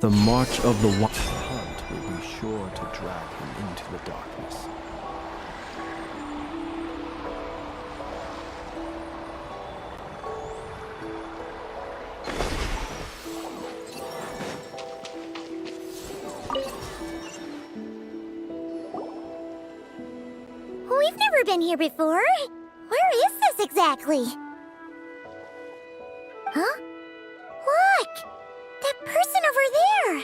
The march of the wild hunt will be sure to drag him into the darkness. We've never been here before. Where is this exactly? Huh? Look! That person over there!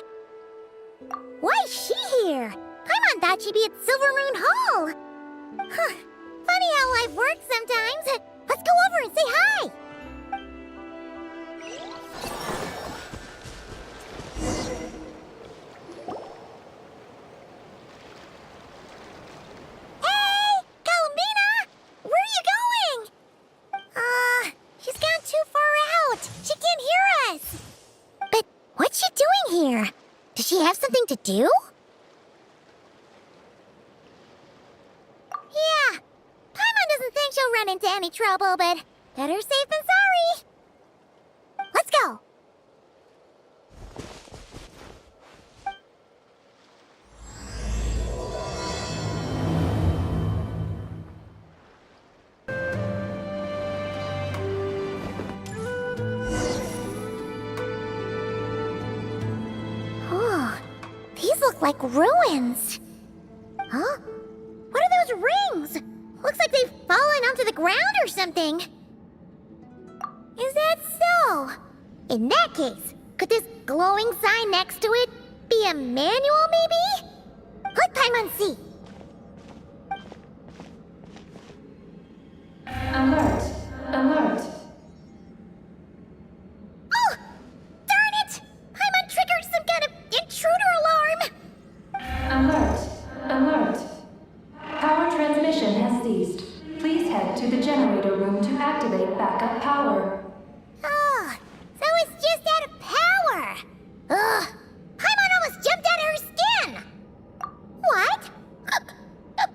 Why is she here? Paimon thought she'd be at Silver Moon Hall! Huh. Funny how life works sometimes. Let's go over and say hi! Hey! Columbina! Where are you going? She's gone too far out. She can't hear us. But what's she doing here? Does she have something to do? Yeah. Paimon doesn't think she'll run into any trouble, but better safe than sorry. Let's go. Oh, these look like ruins. Huh? What are those rings? Looks like they've fallen onto the ground or something. Is that so? In that case, could this glowing sign next to it be a manual, maybe? Let Paimon see. Alert! Alert! Oh! Darn it! Paimon triggered some kind of intruder alarm! Alert! Alert! Power transmission has ceased. Please head to the generator room to activate backup power. Oh, so it's just out of power! Ugh! Paimon almost jumped out of her skin! What?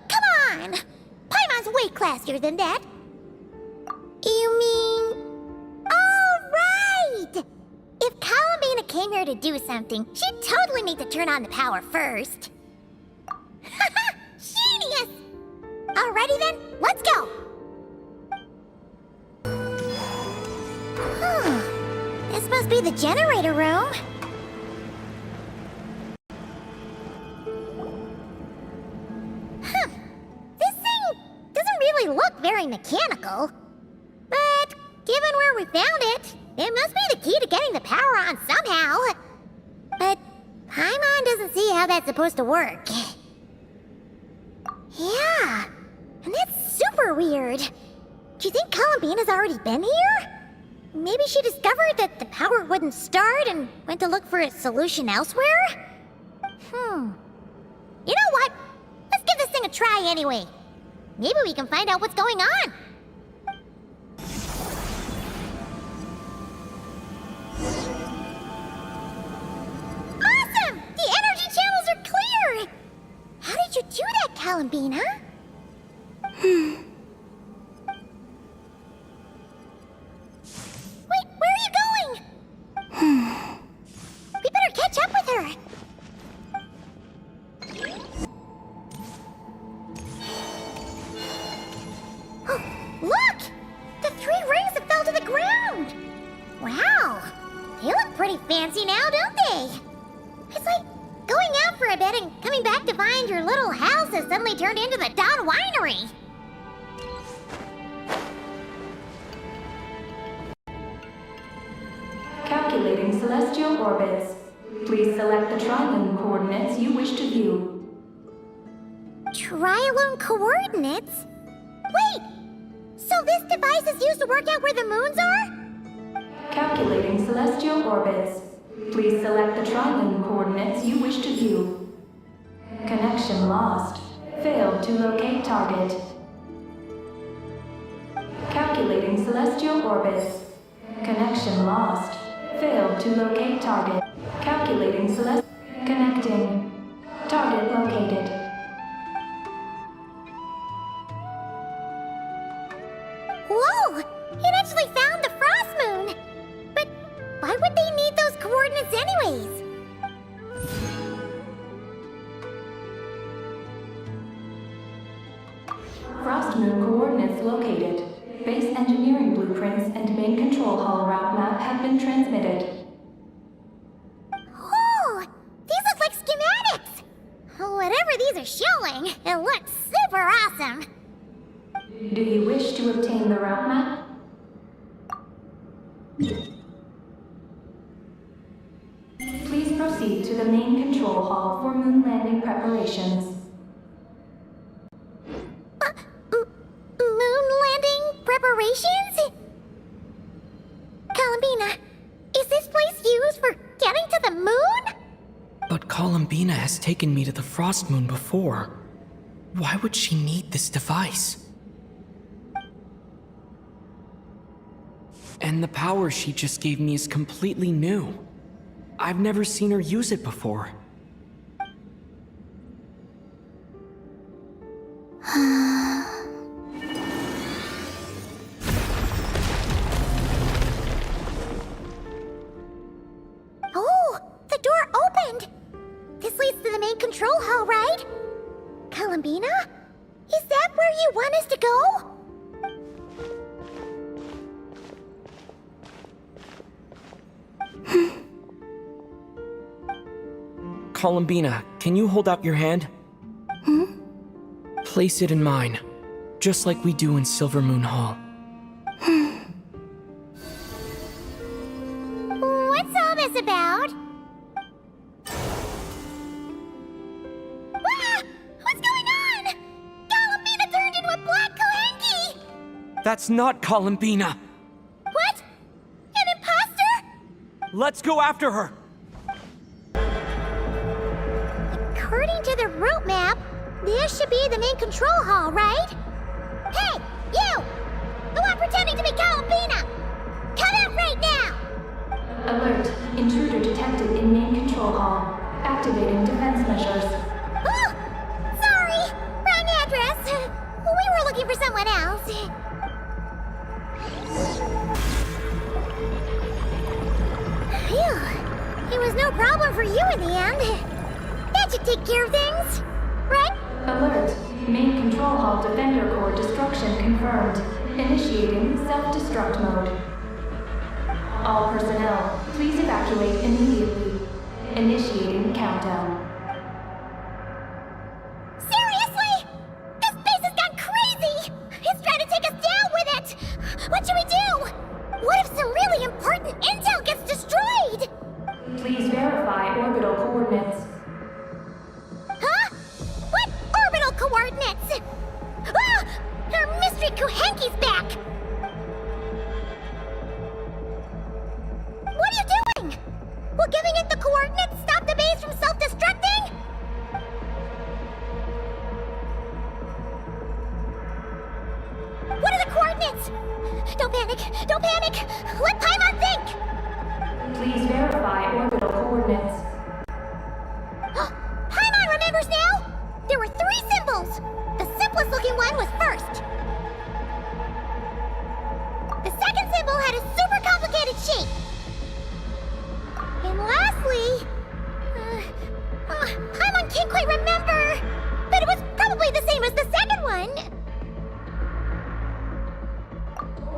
Come on! Paimon's way classier than that. You mean... All right! If Columbina came here to do something, she'd totally need to turn on the power first. Genius! Alrighty then, let's go! This must be the generator room. This thing doesn't really look very mechanical. But given where we found it, it must be the key to getting the power on somehow. But Paimon doesn't see how that's supposed to work. Yeah, and that's super weird. Do you think Columbina's already been here? Maybe she discovered that the power wouldn't start and went to look for a solution elsewhere? You know what? Let's give this thing a try anyway. Maybe we can find out what's going on. Awesome! The energy channels are clear! How did you do that, Columbina? Wait, where are you going? We better catch up with her. Oh, look! The 3 rings that fell to the ground! Wow! They look pretty fancy now, don't they? It's like going out for a bit and coming back to find your little house has suddenly turned into the Dawn Winery. Calculating celestial orbits. Please select the trilane coordinates you wish to view. Trilone coordinates? Wait! So this device is used to work out where the moons are? Calculating celestial orbits. Please select the trilane coordinates you wish to view. Connection lost. Failed to locate target. Calculating celestial orbits. Connection lost. Failed to locate target. Calculating celestial... Connecting. Target located. Whoa! It actually found the frost moon! sideways. Frost Moon coordinates located. Base engineering blueprints and main control hall route map have been transmitted. Oh, these look like schematics. Whatever these are showing, it looks super awesome. Do you wish to obtain the route map? Please proceed to the main control hall for moon landing preparations. Moon landing preparations? Columbina, is this place used for getting to the moon? But Columbina has taken me to the Frost Moon before. Why would she need this device? And the power she just gave me is completely new. I've never seen her use it before. Oh, the door opened. This leads to the main control hall, right? Columbina? Is that where you want us to go? Columbina, can you hold out your hand? Place it in mine, just like we do in Silver Moon Hall. What's all this about? Ah! What's going on? Columbina turned into a black Kohenki! That's not Columbina! What? An imposter? Let's go after her! According to the route map, this should be the main control hall, right? Hey, you! The one pretending to be Columbina! Come out right now! Alert. Intruder detected in main control hall. Activating defense measures. Oh! Sorry! Wrong address! We were looking for someone else. Phew. It was no problem for you in the end. That should take care of things, right? Alert. Main control hall defender core destruction confirmed. Initiating self-destruct mode. All personnel, please evacuate immediately. Initiating countdown. Seriously? This base has gone crazy! It's trying to take us down with it! What should we do? What if some really important intel gets destroyed? Please verify orbital coordinates. Huh? What orbital coordinates? Ah! Our mystery Kohenki's back! What are you doing? Will giving it the coordinates stop the base from self-destructing? What are the coordinates? Don't panic! Don't panic! Let Paimon think! Please verify orbital coordinates. Paimon remembers now! There were 3 symbols! The simplest looking one was first. The second symbol had a super complicated shape. And lastly... Paimon can't quite remember! But it was probably the same as the second one!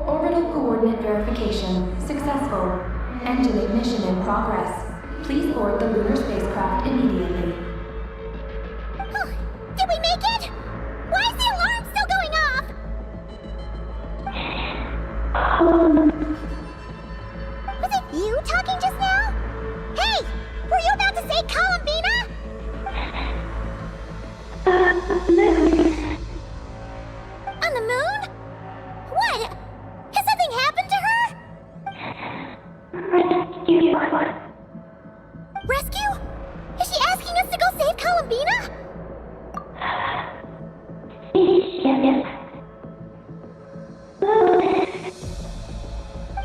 Orbital coordinate verification successful. Engine ignition in progress. Please board the lunar spacecraft immediately. Did we make it? Why is the alarm still going off? Was it you talking just now? Hey! Were you about to say Columbina? On the moon? What? Has something happened to her? Rescue? Is she asking us to go save Columbina?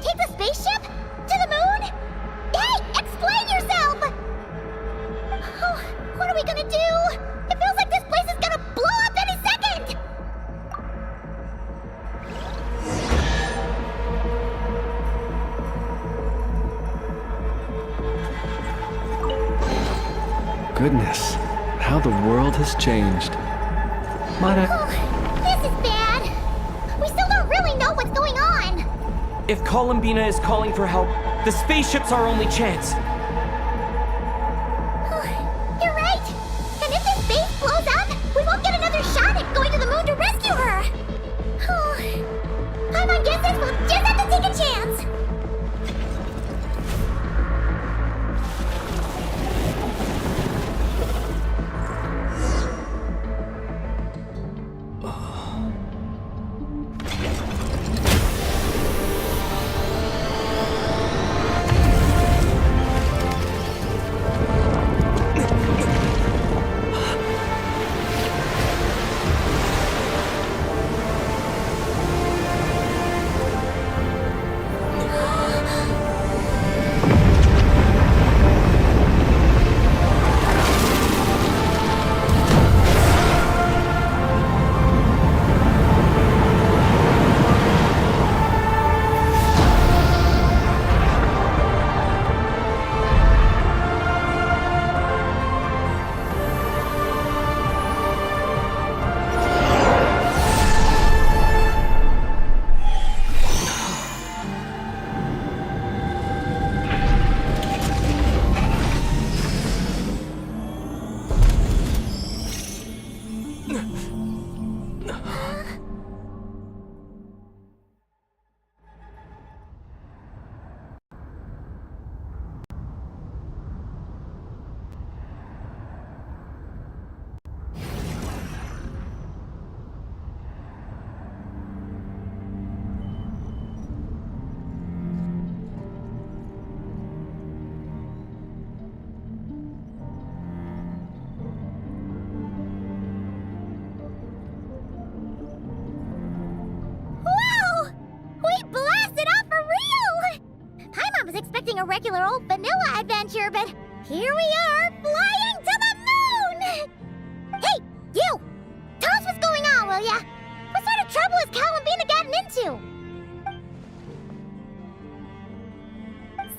Take the spaceship? To the moon? Hey, explain yourself! Oh, what are we gonna do? It feels like this place is gonna blow up any second! goodness, how the world has changed. Might I... This is bad. We still don't really know what's going on. If Columbina is calling for help, the spaceship's our only chance. You're right. And if this base blows up, we won't get another shot at going to the moon to rescue her. Paimon guesses we'll just have to take a chance. A regular old vanilla adventure, but here we are, flying to the moon! Hey, you! Tell us what's going on, will ya? What sort of trouble has Columbina gotten into?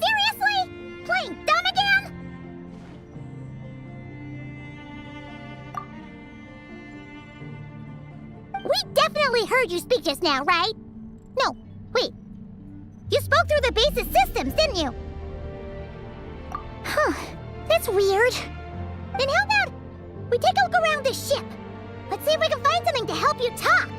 Seriously? Playing dumb again? We definitely heard you speak just now, right? No, wait. You spoke through the base's systems, didn't you? Huh, that's weird. Then how about we take a look around the ship? Let's see if we can find something to help you talk.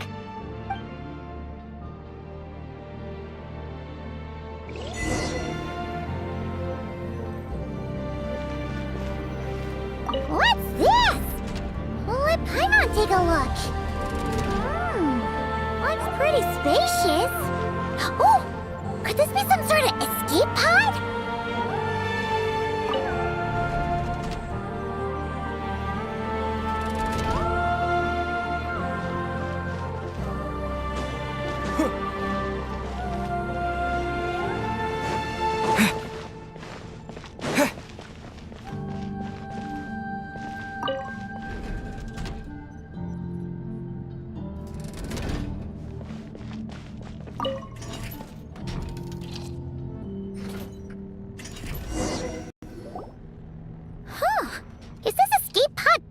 What's this? Let Paimon take a look. Looks pretty spacious. Oh! Could this be some sort of escape pod?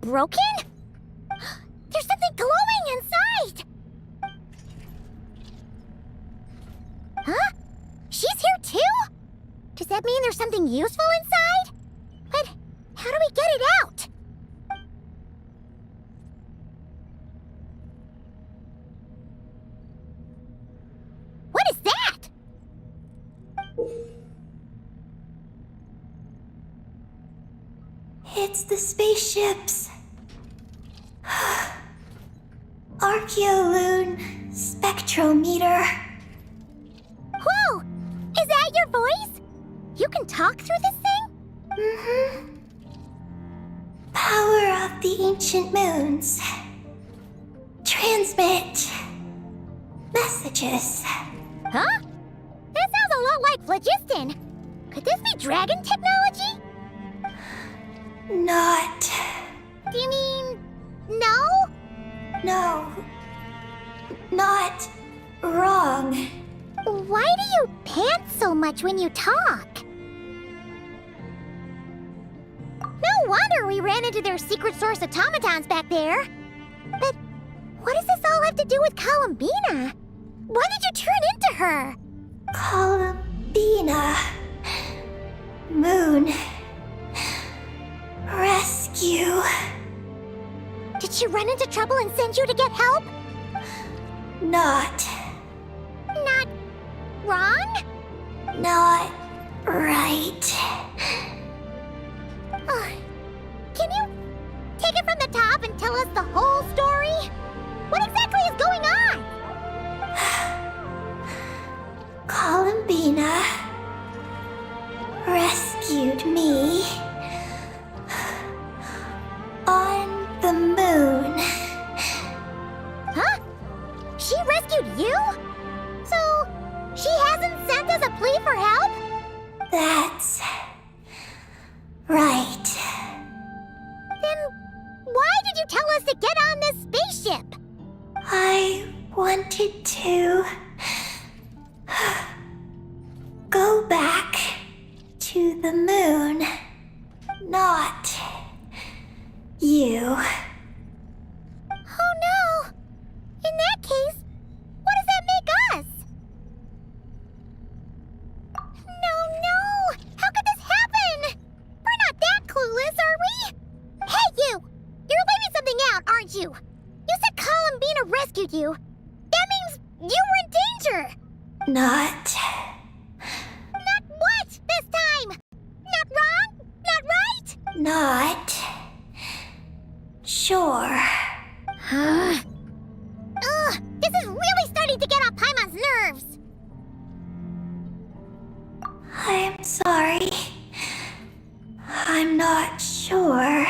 Broken? There's something glowing inside! Huh? She's here too? Does that mean there's something useful inside? But how do we get it out? What is that? It's the spaceship's Archeoloon spectrometer. Whoa! Is that your voice? You can talk through this thing? Mm-hmm. Power of the ancient moons. Transmit messages. Huh? That sounds a lot like phlogiston. Could this be dragon technology? Not. Do you mean no? No. Not wrong. Why do you pant so much when you talk? No wonder sure we ran into their secret source automatons back there. But what does this all have to do with Columbina? Why did you turn into her? Columbina. Moon. Rescue. Did she run into trouble and send you to get help? Not Wrong? Not right. Can you take it from the top and tell us the whole story? What exactly is going on? Columbina rescued me on the moon. Huh? She rescued you? So, she hasn't sent us a plea for help? That's right. Then why did you tell us to get on this spaceship? I wanted to go back to the moon, not you. Oh no! In that case, what does that make us? No! How could this happen? We're not that clueless, are we? Hey, you! You're leaving something out, aren't you? You said Columbina rescued you. That means you were in danger! Not Not what this time? Not wrong? Not right? Not sure. Huh? Ugh! This is really starting to get on Paimon's nerves! I'm sorry. I'm not sure.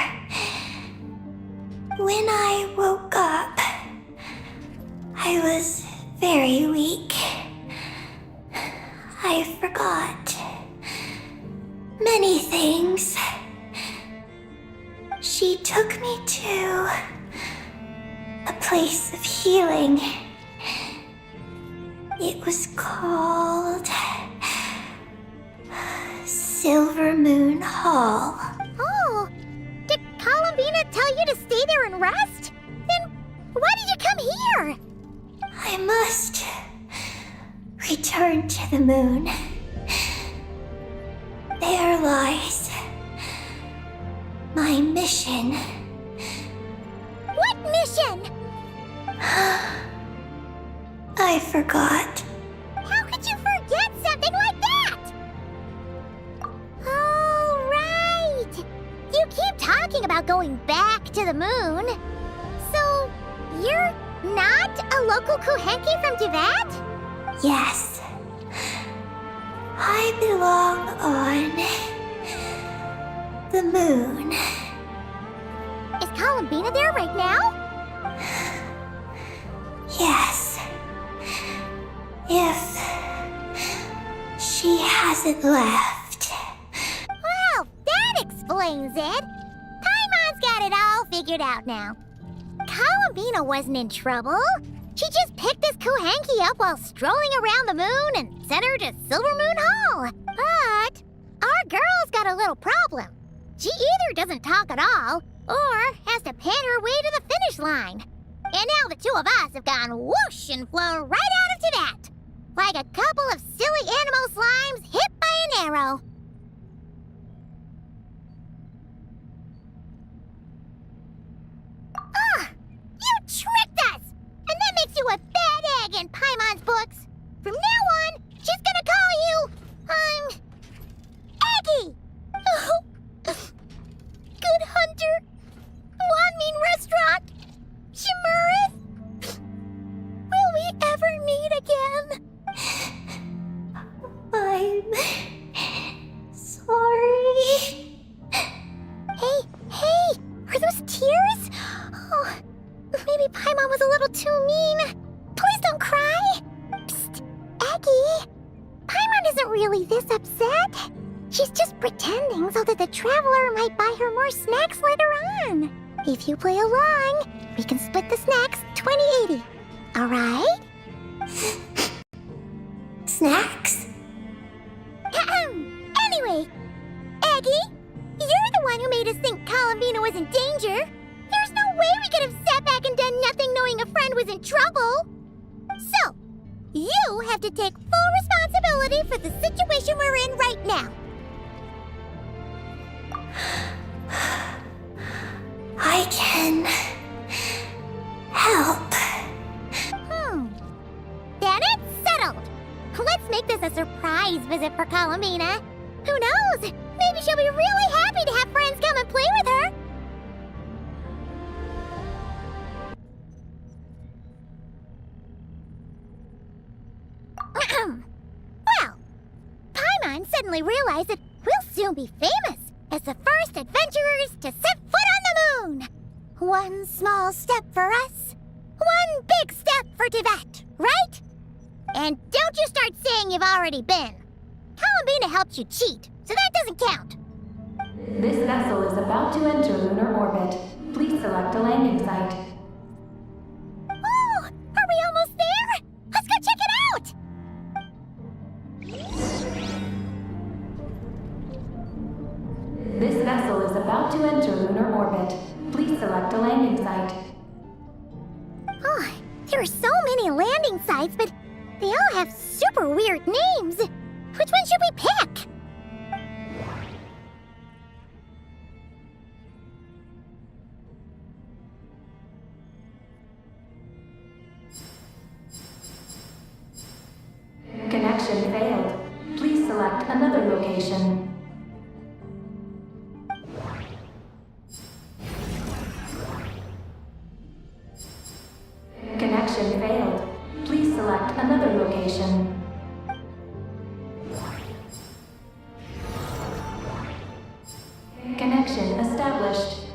When I woke up, I was very weak. I forgot many things. She took me to a place of healing. It was called Silver Moon Hall. Oh! Did Columbina tell you to stay there and rest? Then why did you come here? I must return to the moon. There lies my mission. What mission? I forgot. How could you forget something like that? Oh, right! You keep talking about going back to the moon. So, you're not a local Kuhenki from Tivat? Yes. I belong on the moon. Is Columbina there right now? Yes. If she hasn't left. Well, that explains it. Paimon's got it all figured out now. Columbina wasn't in trouble. She just picked this Kuhenki up while strolling around the moon and sent her to Silver Moon Hall. But our girl's got a little problem. She either doesn't talk at all, or has to pan her way to the finish line. And now the two of us have gone whoosh and flown right out of Tivat, like a couple of silly animal slimes hit by an arrow. You tricked us! And that makes you a bad egg in Paimon's books. From now on, she's gonna call you, Aggie! Oh, good hunter. Wanmin restaurant. Shimurith. Will we ever meet again? I'm sorry. Hey, are those tears? Oh, maybe Paimon was a little too mean. Please don't cry. Psst, Aggie. Paimon isn't really this upset. She's just pretending so that the traveler might buy her more snacks later on. If you play along, we can split the snacks 20-80. All right? Snacks? Anyway, Aggie, you're the one who made us think Columbina is in trouble. So, you have to take full responsibility for the situation we're in right now. I can help. Then it's settled. Let's make this a surprise visit for Columbina. Who knows? Maybe she'll be really happy to have friends come and play with her. Well, Paimon suddenly realized that we'll soon be famous as the first adventurers to set foot on the moon. One small step for us, one big step for Tibet, right? And don't you start saying you've already been. Columbina helped you cheat, so that doesn't count. This vessel is about to enter lunar orbit. Please select a landing site. Oh, are we almost there? Let's go check it out! This vessel is about to enter lunar orbit. Please select a landing site. Oh, there are so many landing sites, but they all have super weird names. Which one should we pick? Connection failed. Please select another location. Connection failed. Please select another location. Connection established.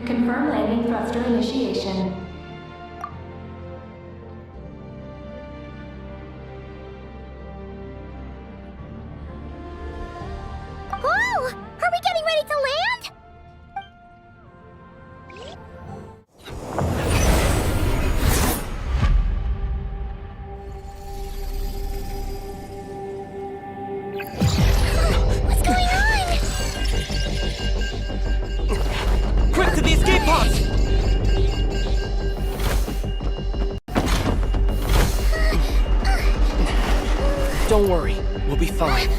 Confirm landing thruster initiation. Whoa! Are we getting ready to land? What's going on? Quick to the escape pods! Don't worry, we'll be fine.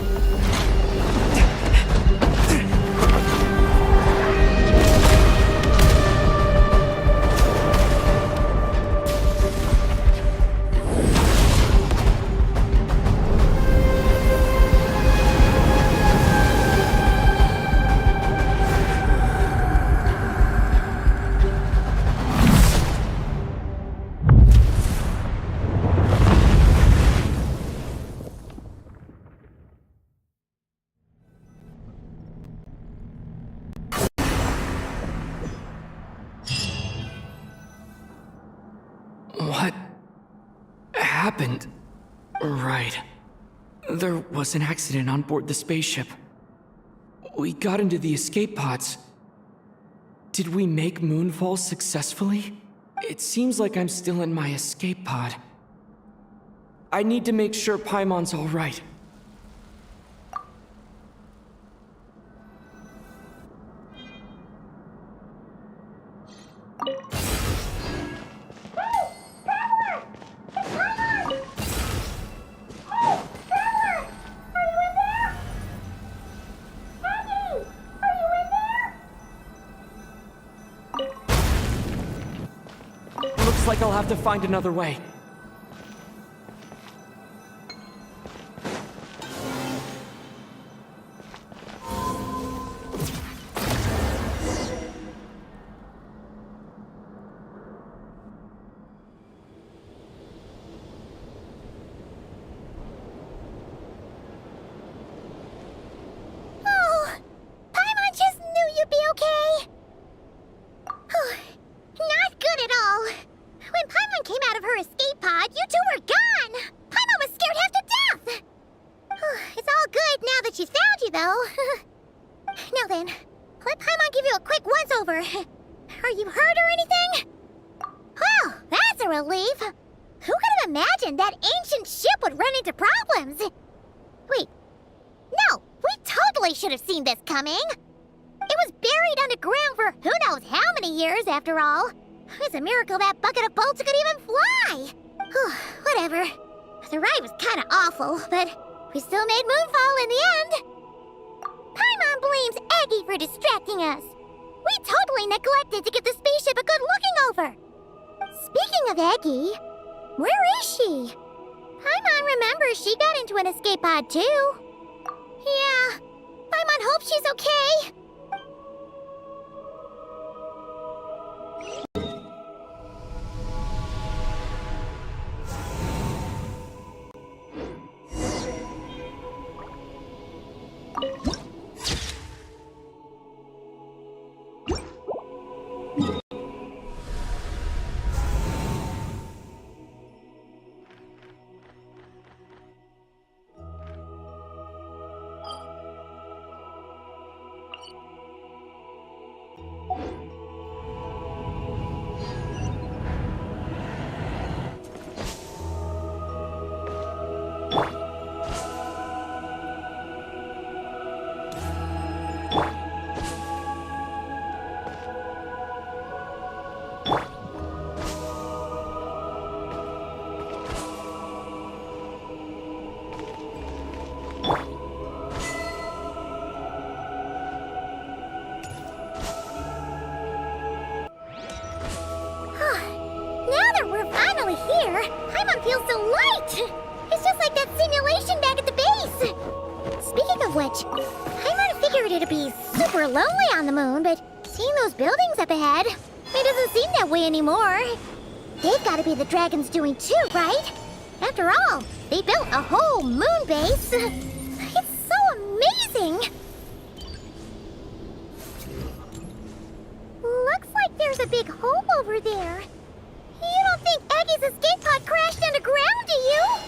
What happened? Right. There was an accident on board the spaceship. We got into the escape pods. Did we make moonfall successfully? It seems like I'm still in my escape pod. I need to make sure Paimon's all right. Looks like I'll have to find another way. Oh, Paimon just knew you'd be okay. Not good at all. When Paimon came out of her escape pod, you two were gone. Paimon was scared half to death. It's all good now that she's found you, though. Now then, let Paimon give you a quick once-over. Are you hurt or anything? Well, that's a relief. Who could have imagined that ancient ship would run into problems? Wait, no, we totally should have seen this coming. It was buried underground for who knows how many years, after all. It's a miracle that bucket of bolts could even fly! Whew, whatever. The ride was kinda awful, but we still made Moonfall in the end! Paimon blames Aggie for distracting us. We totally neglected to give the spaceship a good looking over. Speaking of Aggie, where is she? Paimon remembers she got into an escape pod too. Yeah, Paimon hopes she's okay. Here, Paimon feels so light! It's just like that simulation back at the base! Speaking of which, Paimon figured it'd be super lonely on the moon, but seeing those buildings up ahead, it doesn't seem that way anymore. They've gotta be the dragon's doing too, right? After all, they built a whole moon base. It's so amazing! Looks like there's a big hole over there. You don't think Aggie's escape pod crashed underground, do you?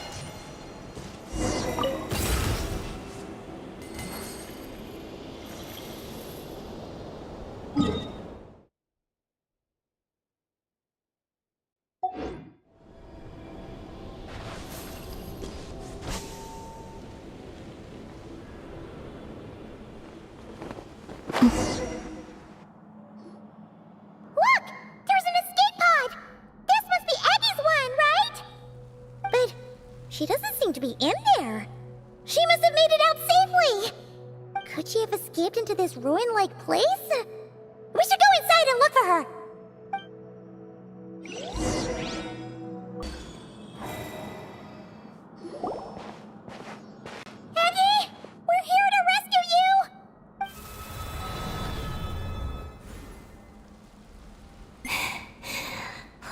Look! There's an escape pod! This must be Aggie's one, right? But she doesn't seem to be in there. She must have made it out safely. Could she have escaped into this ruin-like place? We should go inside and look for her. Aggie! We're here to rescue you!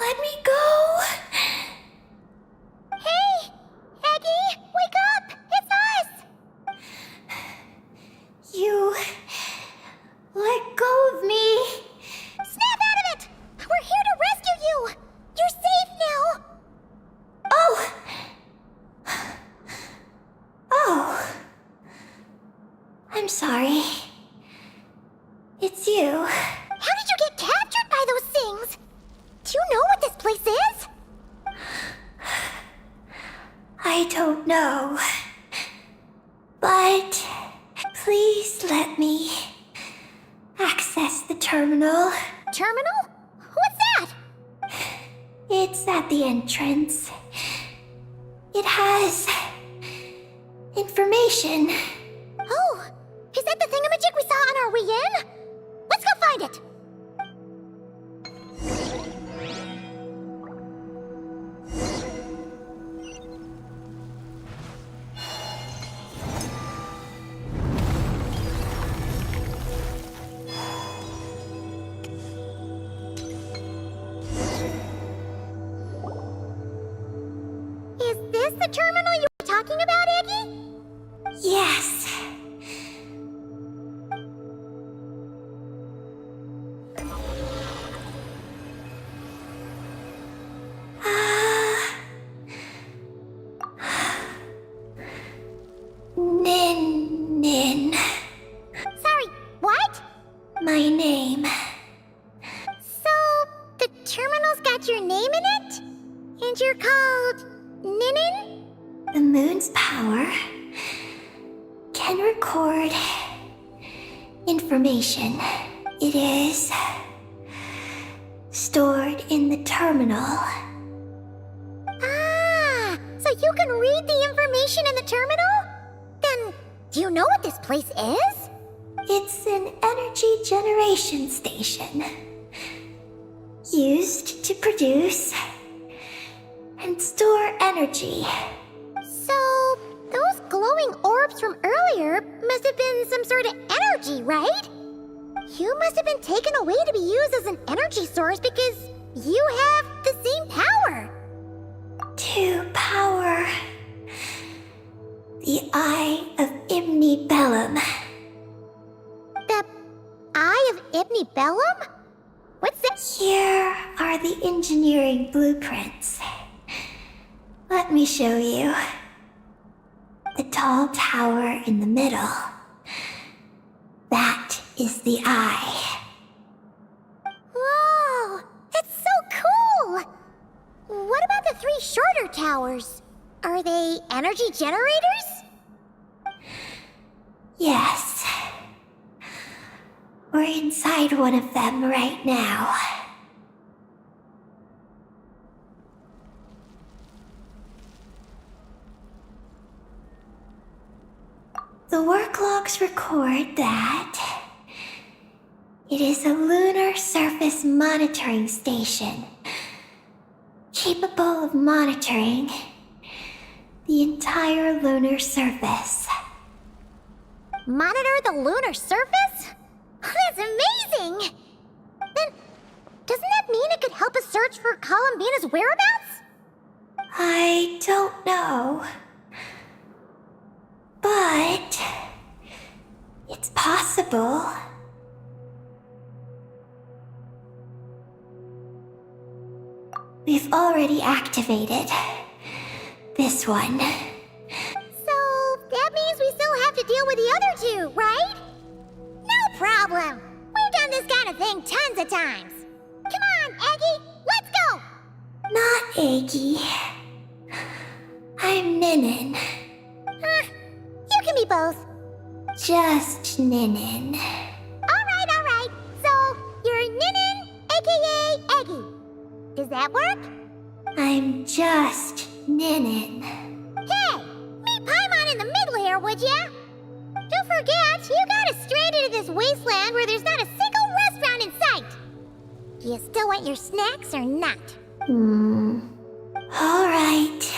Let me go. Hey! Aggie! Wake up! It's us! You let go of me. Snap out of it! We're here to rescue you! You're safe now! Oh. Oh. I'm sorry. It's you. How did you get captured by those things? Do you know what this place is? I don't know. But please let me access the terminal. Terminal? What's that? It's at the entrance. It has information. Oh, is that the thingamajig we saw on our way in? Let's go find it! Is this the terminal you were talking about, Aggie? Yes. Nin. Sorry, what? My name. So, the terminal's got your name in it? And you're called Ninin? The moon's power can record information. It is stored in the terminal. Ah, so you can read the information in the terminal? Then, do you know what this place is? It's an energy generation station, used to produce and store energy. So, those glowing orbs from earlier must have been some sort of energy, right? You must have been taken away to be used as an energy source because you have the same power. To power the Eye of Bellum. The Eye of Bellum? What's that? Here are the engineering blueprints. Let me show you. The tall tower in the middle. That is the eye. Whoa, that's so cool! What about the 3 shorter towers? Are they energy generators? Yes. We're inside one of them right now. The work logs record that it is a lunar surface monitoring station, capable of monitoring the entire lunar surface. Monitor the lunar surface? That's amazing! Then, doesn't that mean it could help us search for Columbina's whereabouts? I don't know. But it's possible. We've already activated this one. So, that means we still have to deal with the other 2, right? No problem! We've done this kind of thing tons of times. Come on, Eggy, let's go! Not Eggy. I'm Ninin. You can be both. Just Ninin. Alright. So, you're Ninin, aka Eggy. Does that work? I'm just Ninin. Hey, meet Paimon in the middle here, would ya? Don't forget, you got us straight into this wasteland where there's not a single restaurant in sight. Do you still want your snacks or not? Alright.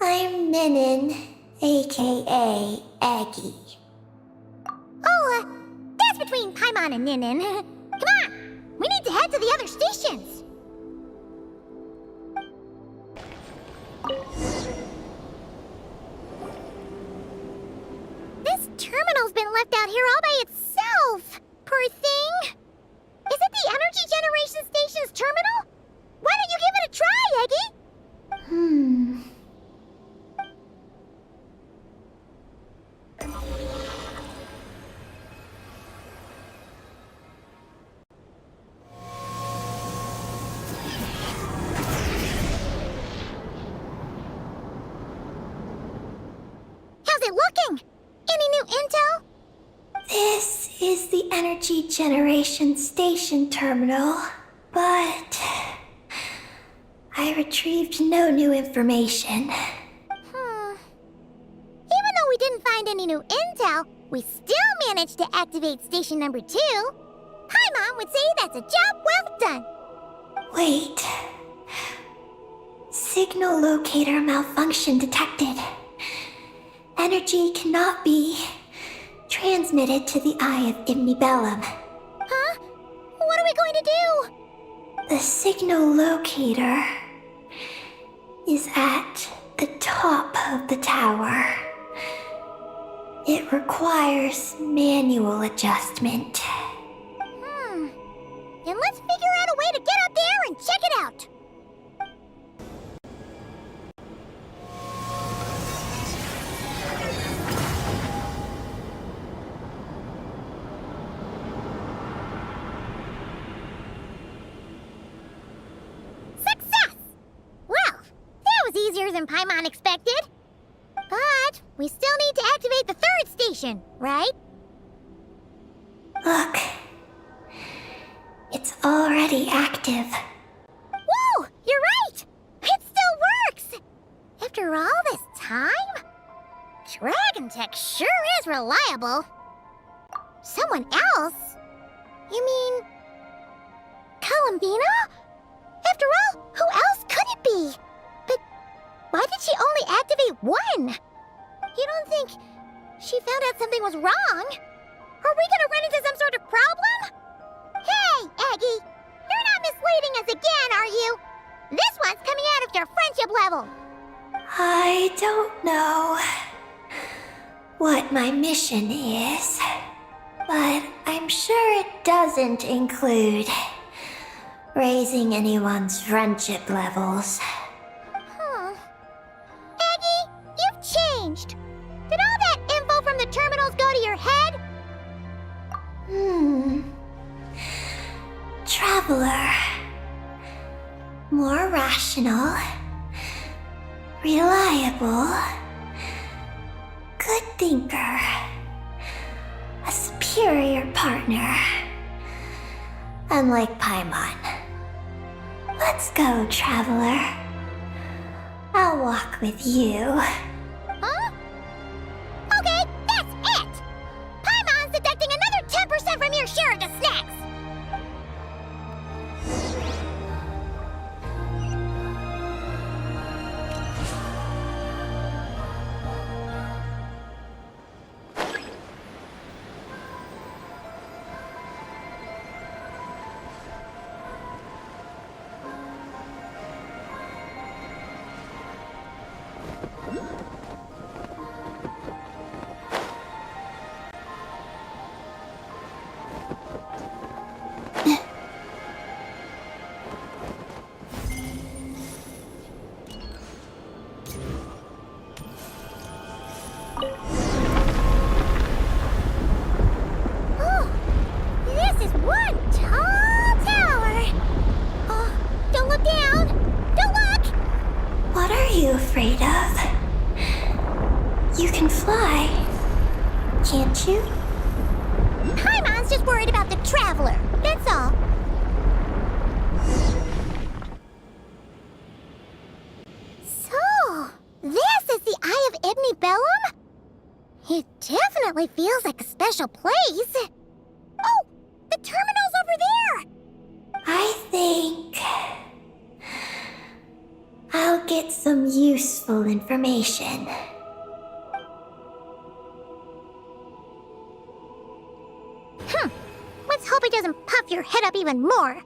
I'm Ninin, aka Eggy. Oh, that's between Paimon and Ninin. Come on, we need to head to the other stations. This terminal's been left out here all by itself. Poor thing. Is it the energy generation station's terminal? Why don't you give it a try, Eggy? How's it looking? Any new intel? This is the energy generation station terminal, but I retrieved no new information. Even though we didn't find any new intel, we still managed to activate station number 2. Paimon would say that's a job well done. Wait. Signal locator malfunction detected. Energy cannot be transmitted to the Eye of Bellum. Huh? What are we going to do? The signal locator is at the top of the tower. It requires manual adjustment. Then let's figure out a way to get up there and check it out. Success! Well, that was easier than Paimon expected. But we still need to activate the 3rd station, right? Look. It's already active. Whoa! You're right! It still works! After all this time? Dragon tech sure is reliable. Someone else? You mean... Columbina? After all, who else could it be? But why did she only activate one? You don't think she found out something was wrong? Are we gonna run into some sort of problem? Hey, Eggie! You're not misleading us again, are you? This one's coming out of your friendship level. I don't know what my mission is, but I'm sure it doesn't include raising anyone's friendship levels. Eggie, you've changed. Did all that info from the terminals go to your head? Traveler. More rational. Reliable. Good thinker. A superior partner. Unlike Paimon. Let's go, Traveler. I'll walk with you. Huh? Okay, that's it! Paimon's deducting another 10% from your share of the snacks! Afraid of? You can fly, can't you? Paimon's just worried about the Traveler, that's all. So, this is the Eye of Ibni Bellum? It definitely feels like a special place. Oh, the terminal's over there! I think I'll get some useful information. Let's hope it doesn't puff your head up even more.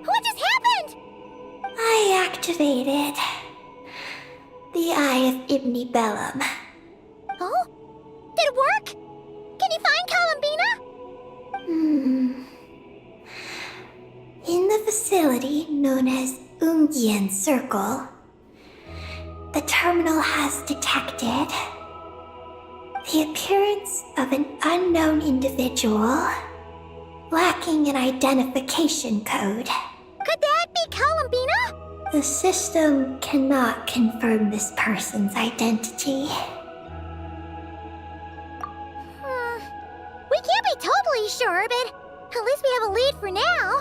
What just happened? I activated the Eye of Ibni Bellum. Oh? Did it work? Can you find Columbina? In the facility known as Ungian Circle, the terminal has detected the appearance of an unknown individual lacking an identification code. Could that be Columbina? The system cannot confirm this person's identity. We can't be totally sure, but at least we have a lead for now.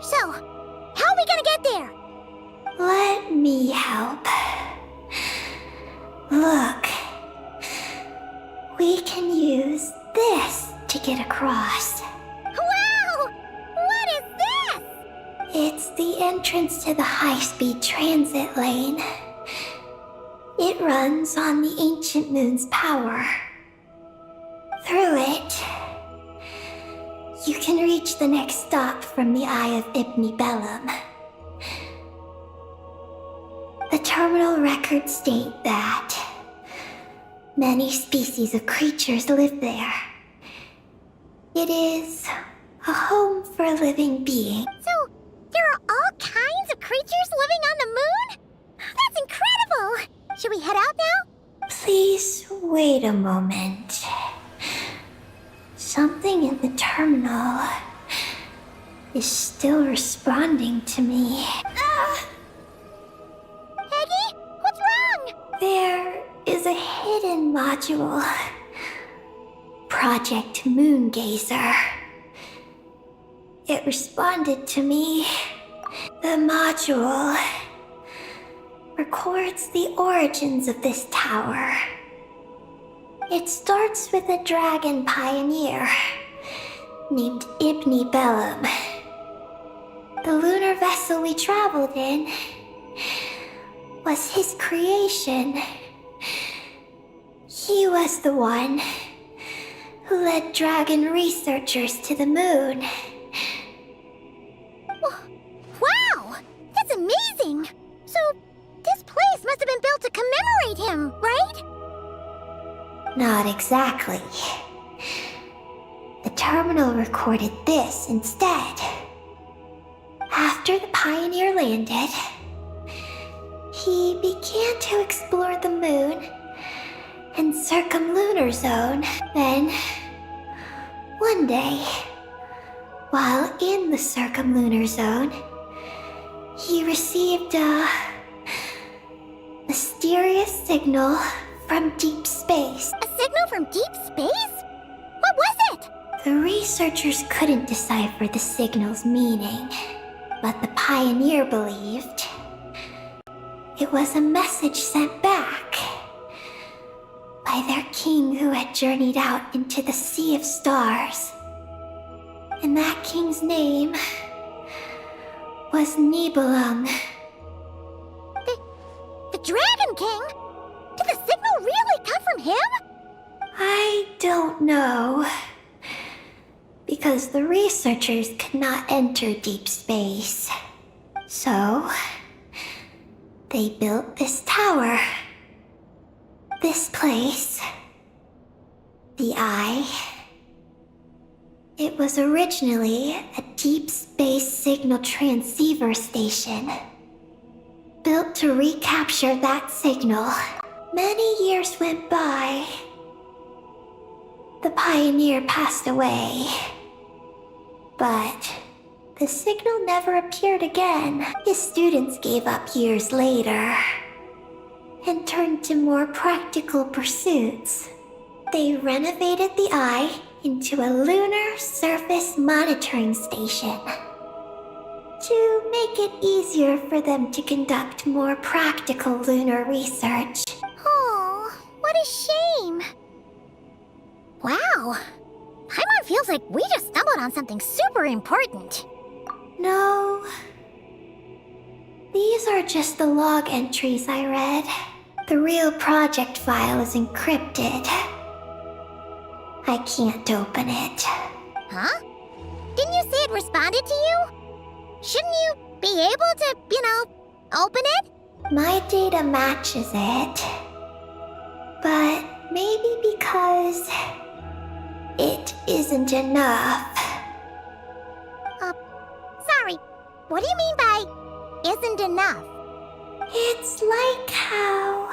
So, how are we gonna get there? Let me help. Look. We can use this to get across. Wow! What is this? It's the entrance to the high-speed transit lane. It runs on the ancient moon's power. Through it, you can reach the next stop from the Eye of Ibni Bellum. The terminal records state that many species of creatures live there. It is a home for living beings. So, there are all kinds of creatures living on the moon? That's incredible! Should we head out now? Please wait a moment. Something in the terminal is still responding to me. Eggy, what's wrong? There is a hidden module. Project Moongazer. It responded to me. The module records the origins of this tower. It starts with a dragon pioneer named Ibni Bellum. The lunar vessel we traveled in was his creation. He was the one who led dragon researchers to the moon. Wow! That's amazing! So, this place must have been built to commemorate him, right? Not exactly. The terminal recorded this instead. After the pioneer landed, he began to explore the moon and circumlunar zone. Then, one day, while in the circumlunar zone, he received a mysterious signal from deep space. A signal from deep space? What was it? The researchers couldn't decipher the signal's meaning, but the pioneer believed it was a message sent back by their king who had journeyed out into the sea of stars. And that king's name was Nibelung. The Dragon King? Did the signal really come from him? I don't know. Because the researchers could not enter deep space. So, they built this tower. This place. The Eye. It was originally a deep space signal transceiver station. Built to recapture that signal. Many years went by. The pioneer passed away. But the signal never appeared again. His students gave up years later and turned to more practical pursuits. They renovated the Eye into a lunar surface monitoring station to make it easier for them to conduct more practical lunar research. Oh, what a shame. Wow. Paimon feels like we just stumbled on something super important. No. These are just the log entries I read. The real project file is encrypted. I can't open it. Huh? Didn't you say it responded to you? Shouldn't you be able to, open it? My data matches it. But maybe because it isn't enough. Sorry. What do you mean by isn't enough? It's like how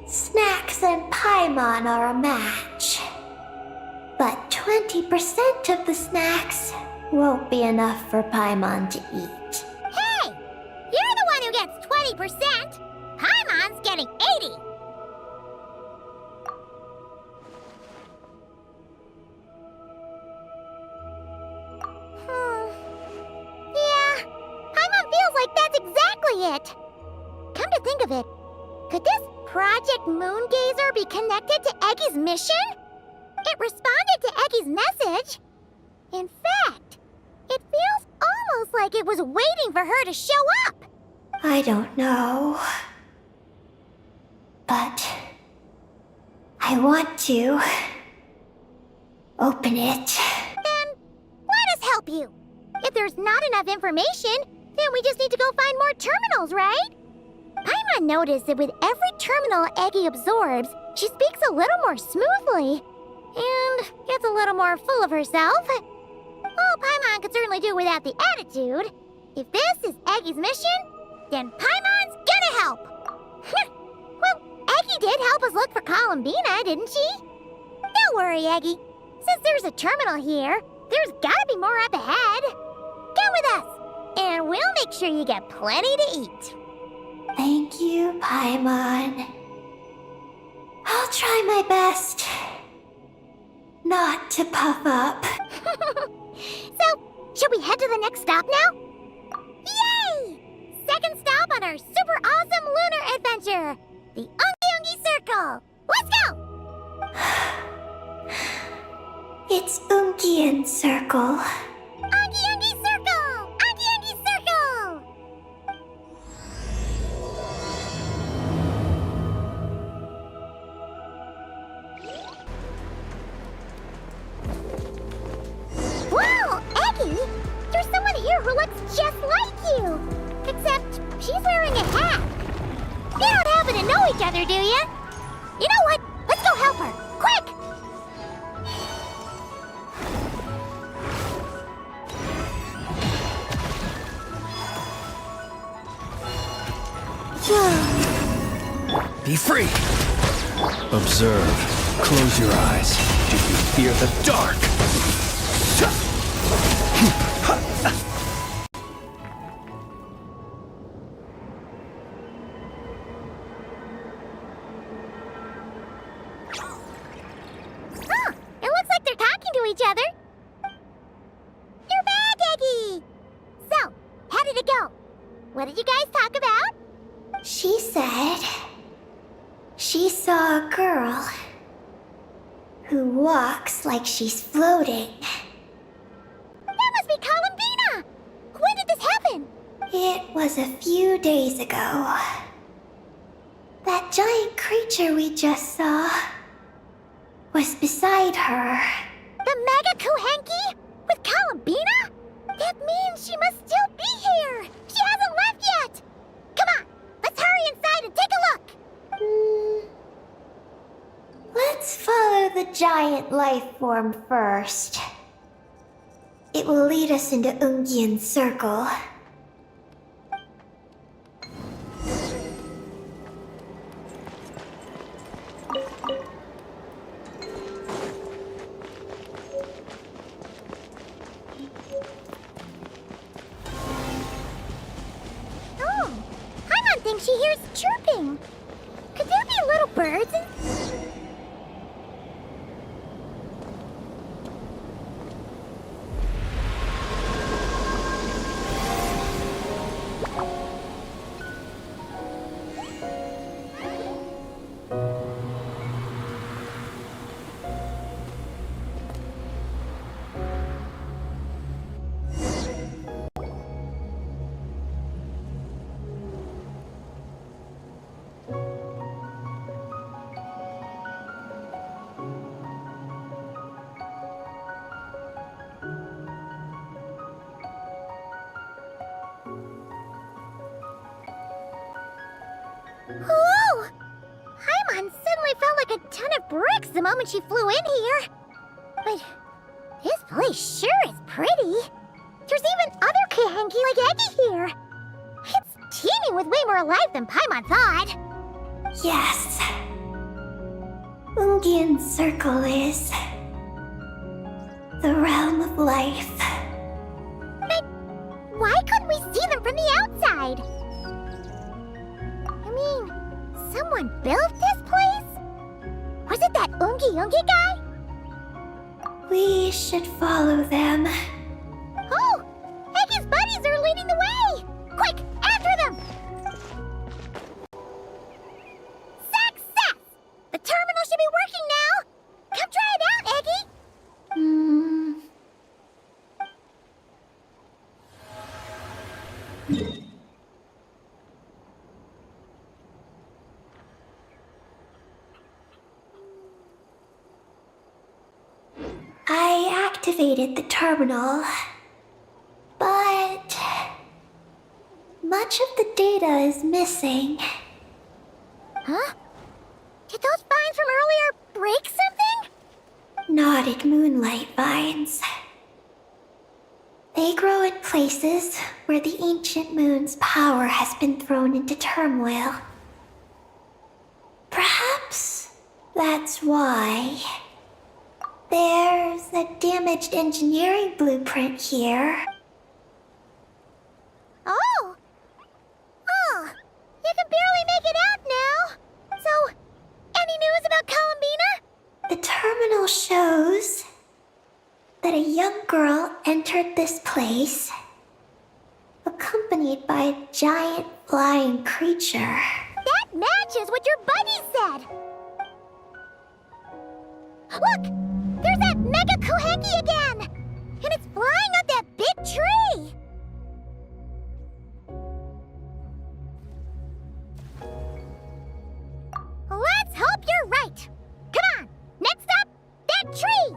snacks and Paimon are a match. But 20% of the snacks won't be enough for Paimon to eat. Hey! You're the one who gets 20%! Paimon's getting 80! Yeah, Paimon feels like that's exactly it! Come to think of it, could this Project Moongazer be connected to Eggy's mission? It responded to Eggy's message. In fact, it feels almost like it was waiting for her to show up. I don't know. But I want to open it. Then let us help you. If there's not enough information, then we just need to go find more terminals, right? Paimon noticed that with every terminal Eggy absorbs, she speaks a little more smoothly and gets a little more full of herself. Well, Paimon could certainly do without the attitude. If this is Eggy's mission, then Paimon's gonna help. Well, Eggy did help us look for Columbina, didn't she? Don't worry, Eggy. Since there's a terminal here, there's gotta be more up ahead. Come with us, and we'll make sure you get plenty to eat. Thank you, Paimon. I'll try my best not to puff up. So, should we head to the next stop now? Yay! Second stop on our super awesome lunar adventure, the Ungi Circle. Let's go! It's Ungian Circle. Ungi Circle! Ungi Circle! Wow, Eggy! There's someone here who looks just like you! Except she's wearing a hat. You don't happen to know each other, do you? You know what? Let's go help her! Quick! Be free! Observe. Close your eyes. Do you fear the dark? Huh, it looks like they're talking to each other. You're back, Eggy! So, how did it go? What did you guys talk about? She said she saw a girl who walks like she's floating. That must be Columbina! When did this happen? It was a few days ago. That giant creature we just saw was beside her. The Mega Kuhenki? With Columbina? That means she must still be here! She hasn't left yet! Come on, let's hurry inside and take a look! Let's follow the giant life form first. It will lead us into Ungian Circle. Oh, Paimon thinks she hears chirping. Could there be little birds in... Whoa! Paimon suddenly felt like a ton of bricks the moment she flew in here. But this place sure is pretty. There's even other Kuhenki like Eggy here. It's teeming with way more life than Paimon thought. Yes. Ungian Circle is the realm of life. But why couldn't we see them from the outside? I mean, someone built this place? Was it that Ungi guy? We should follow them. Oh! Eggy's buddies are leading the way! Quick, after them! Success! The terminal should be working now! Come try it out, Eggy! I activated the terminal, but much of the data is missing. Huh? Did those vines from earlier break something? Knotted moonlight vines. They grow in places where the ancient moon's power has been thrown into turmoil. Perhaps that's why. There's a damaged engineering blueprint here. Oh! Oh! You can barely make it out now! So, any news about Columbina? The terminal shows that a young girl entered this place, accompanied by a giant flying creature. That matches what your buddy said! Look! There's that Mega Koheki again! And it's flying up that big tree! Let's hope you're right! Come on! Next up, that tree!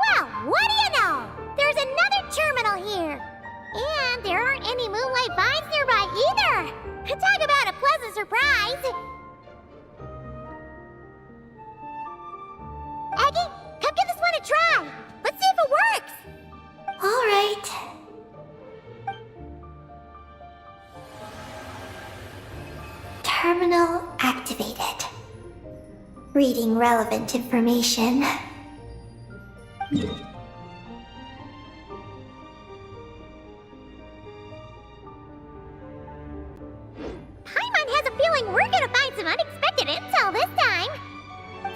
Well, what do you know? There's another terminal here. And there aren't any moonlight vines nearby either. Talk about a pleasant surprise. Aggie, come give this one a try. Let's see if it works. All right. Terminal activated. Reading relevant information. Paimon has a feeling we're gonna find some unexpected intel this time.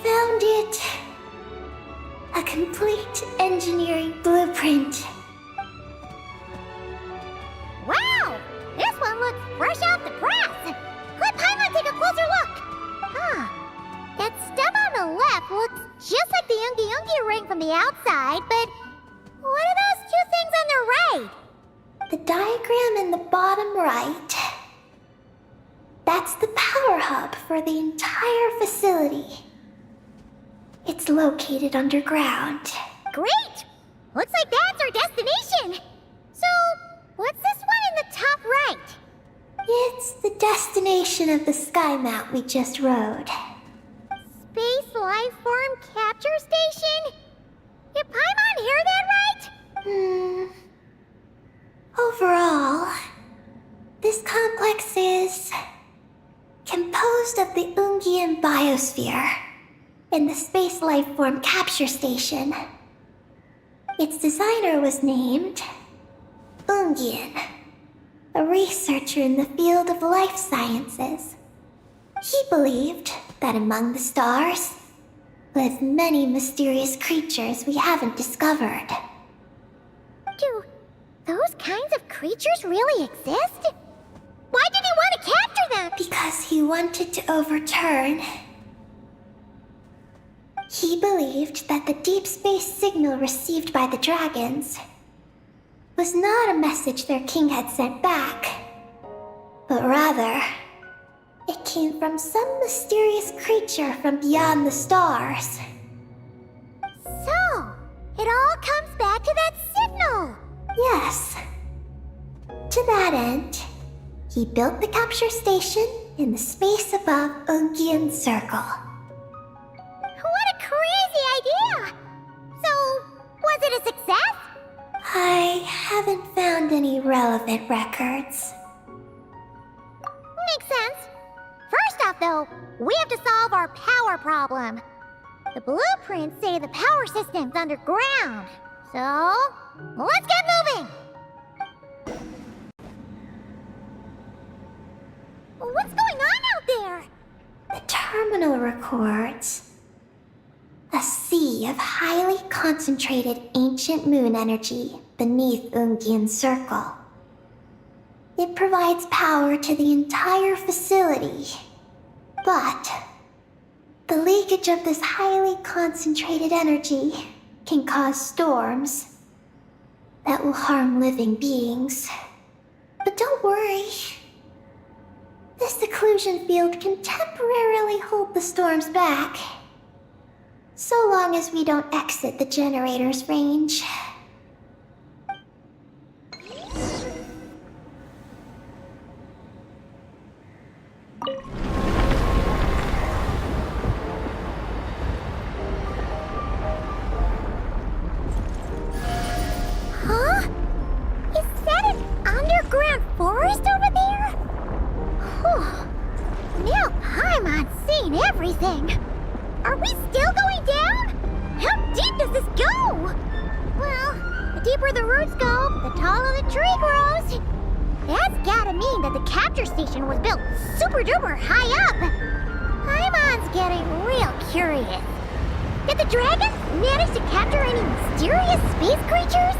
Found it. A complete engineering blueprint. Wow! This one looks fresh off the press! Let Paimon take a closer look! Huh. That stem on the left looks just like the Ungi ring from the outside, but what are those two things on the right? The diagram in the bottom right. That's the power hub for the entire facility. It's located underground. Great! Looks like that's our destination! So, what's this one in the top right? It's the destination of the sky mount we just rode. Space Life Form Capture Station? Did Paimon hear that right? Overall, this complex is composed of the Ungian biosphere and the Space Life Form Capture Station. Its designer was named Ungian, a researcher in the field of life sciences. He believed that among the stars live many mysterious creatures we haven't discovered. Do those kinds of creatures really exist? Why did he want to capture them? Because he wanted to overturn. He believed that the deep space signal received by the dragons was not a message their king had sent back, but rather, it came from some mysterious creature from beyond the stars. So, it all comes back to that signal. Yes. To that end, he built the capture station in the space above Ungian Circle. What a crazy idea! So, was it a success? I haven't found any relevant records. Makes sense. First off, though, we have to solve our power problem. The blueprints say the power system's underground. So, let's get moving! What's going on out there? The terminal records a sea of highly concentrated ancient moon energy beneath Ungian Circle. It provides power to the entire facility, but the leakage of this highly concentrated energy can cause storms that will harm living beings. But don't worry. This seclusion field can temporarily hold the storms back, so long as we don't exit the generator's range. Huh? everything. Are we still going down? How deep does this go? Well, the deeper the roots go, the taller the tree grows. That's gotta mean that the capture station was built super duper high up. Paimon's getting real curious. Did the dragons manage to capture any mysterious space creatures?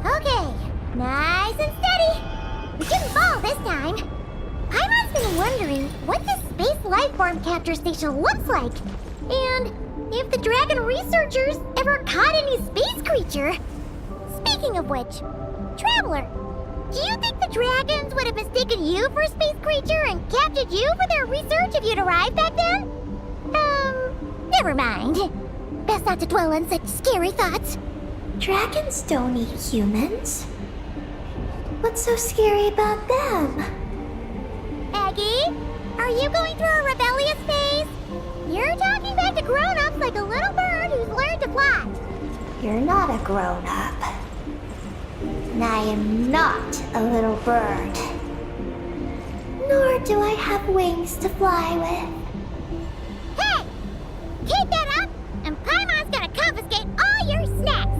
Okay, nice and steady. We didn't fall this time. Paimon's been wondering what this space life form capture station looks like, and if the dragon researchers ever caught any space creature. Speaking of which, Traveler, do you think the dragons would have mistaken you for a space creature and captured you for their research if you'd arrived back then? Never mind. Best not to dwell on such scary thoughts. Dragons don't eat humans. What's so scary about them? Aggie, are you going through a rebellious phase? You're talking back to grown-ups like a little bird who's learned to fly. You're not a grown-up. And I am not a little bird. Nor do I have wings to fly with. Hey! Keep that up, and Paimon's gonna confiscate all your snacks!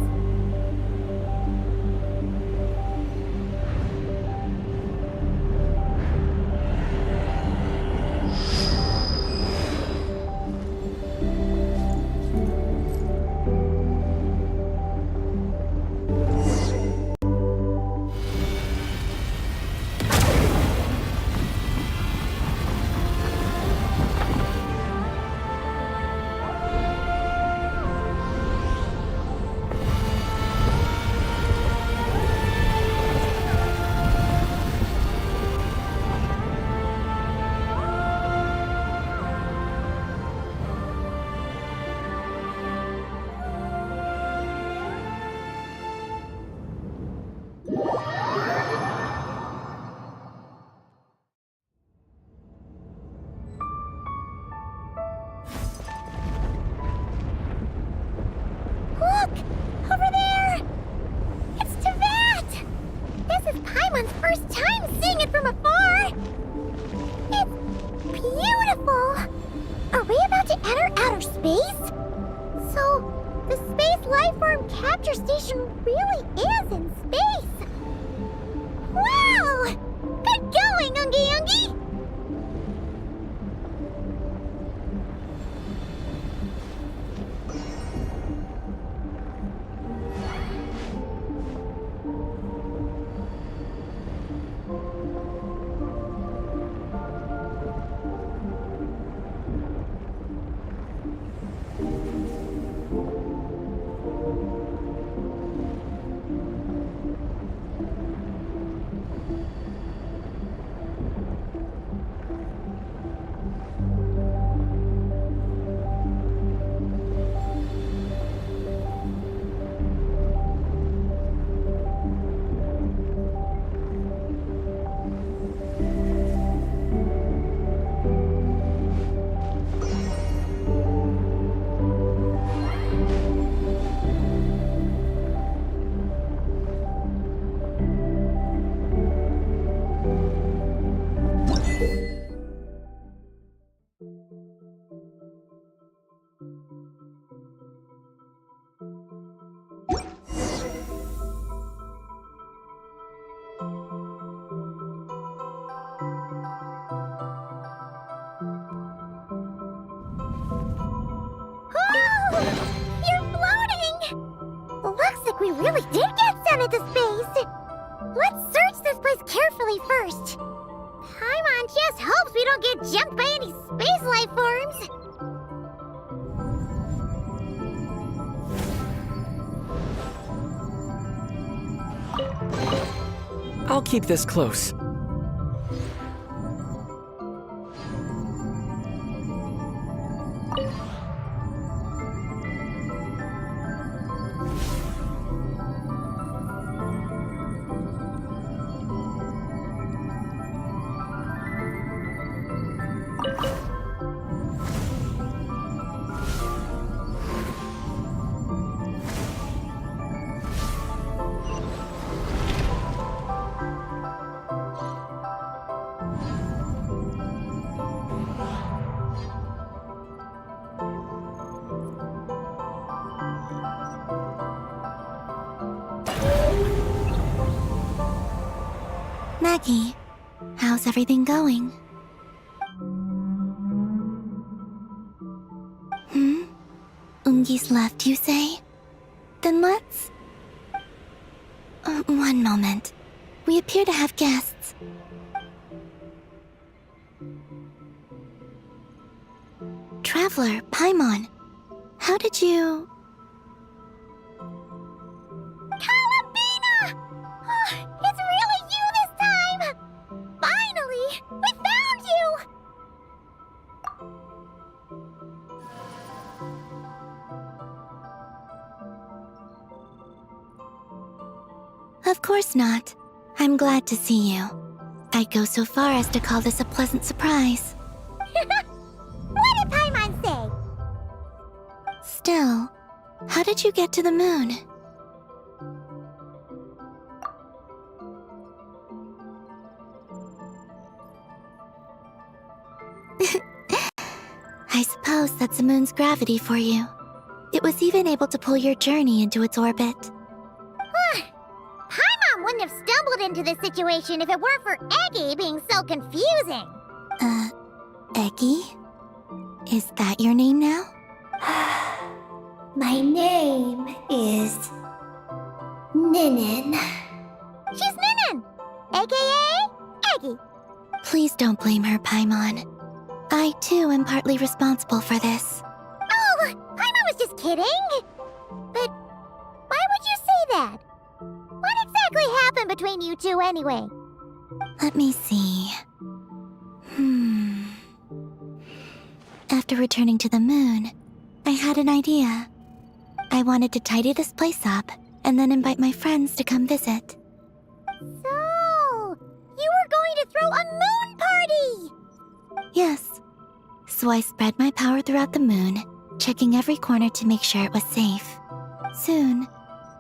Look! Over there! It's Tevat! This is Paimon's first time seeing it from afar! It's beautiful! Are we about to enter outer space? So, the space lifeform capture station really is in space! Wow! Good going, Ungi Ungi! really did get sent into space! Let's search this place carefully first. Paimon just hopes we don't get jumped by any space life forms. I'll keep this close. Maggie, how's everything going? Ungi's left, you say? Then let's... one moment. We appear to have guests. Traveler, Paimon, how did you... Kalabina! Oh, it's really you this time! Finally! We found you! Of course not. I'm glad to see you. I'd go so far as to call this a pleasant surprise. What did Paimon say? Still, how did you get to the moon? I suppose that's the moon's gravity for you. It was even able to pull your journey into its orbit. Paimon wouldn't have stumbled into this situation if it weren't for Eggy being so confusing. Eggy? Is that your name now? My name is... Ninin. She's Ninin, aka Eggy. Please don't blame her, Paimon. I, too, am partly responsible for this. Oh, Paimon was just kidding. But why would you say that? What exactly happened between you two anyway? Let me see. After returning to the moon, I had an idea. I wanted to tidy this place up and then invite my friends to come visit. So, you were going to throw a moon party! Yes. So I spread my power throughout the moon, checking every corner to make sure it was safe. Soon,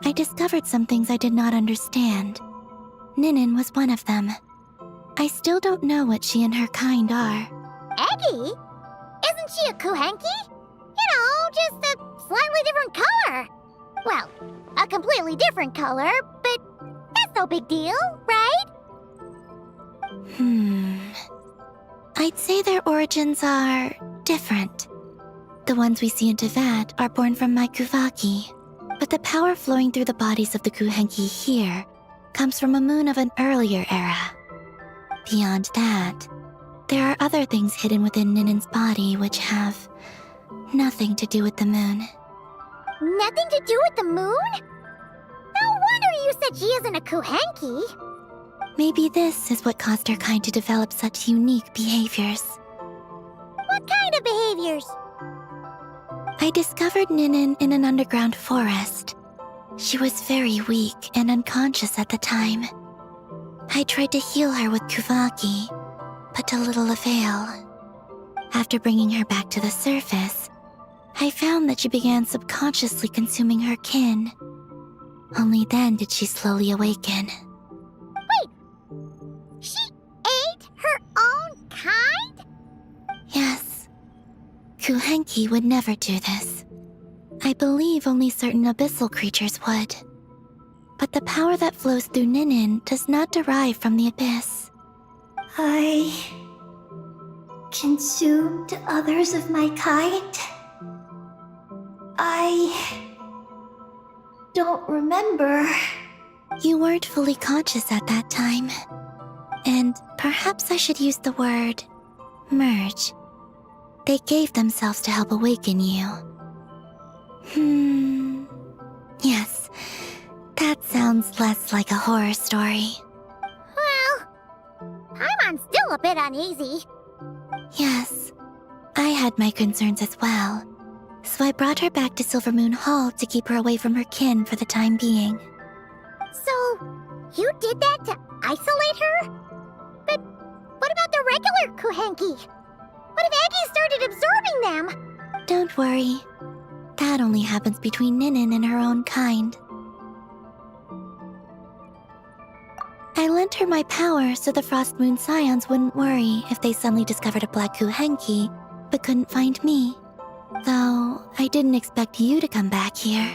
I discovered some things I did not understand. Ninin was one of them. I still don't know what she and her kind are. Eggy? Isn't she a Kuhenki? You know, just a slightly different color. Well, a completely different color, but that's no big deal, right? I'd say their origins are different. The ones we see in Tevat are born from my Kuvaki, but the power flowing through the bodies of the Kuhenki here comes from a moon of an earlier era. Beyond that, there are other things hidden within Ninin's body which have nothing to do with the moon. Nothing to do with the moon? No wonder you said she isn't a Kuhenki. Maybe this is what caused her kind to develop such unique behaviors. What kind of behaviors? I discovered Ninin in an underground forest. She was very weak and unconscious at the time. I tried to heal her with Kuvaki, but to little avail. After bringing her back to the surface, I found that she began subconsciously consuming her kin. Only then did she slowly awaken. She ate her own kind? Yes. Kuhenki would never do this. I believe only certain abyssal creatures would. But the power that flows through Ninin does not derive from the abyss. I consumed others of my kind. I don't remember. You weren't fully conscious at that time. And perhaps I should use the word merge. They gave themselves to help awaken you. Yes, that sounds less like a horror story. Well, Paimon's still a bit uneasy. Yes, I had my concerns as well. So I brought her back to Silvermoon Hall to keep her away from her kin for the time being. So, you did that to isolate her? But what about the regular Kuhenki? What if Eggie started absorbing them? Don't worry. That only happens between Ninin and her own kind. I lent her my power so the Frost Moon Scions wouldn't worry if they suddenly discovered a black Kuhenki, but couldn't find me. Though, I didn't expect you to come back here.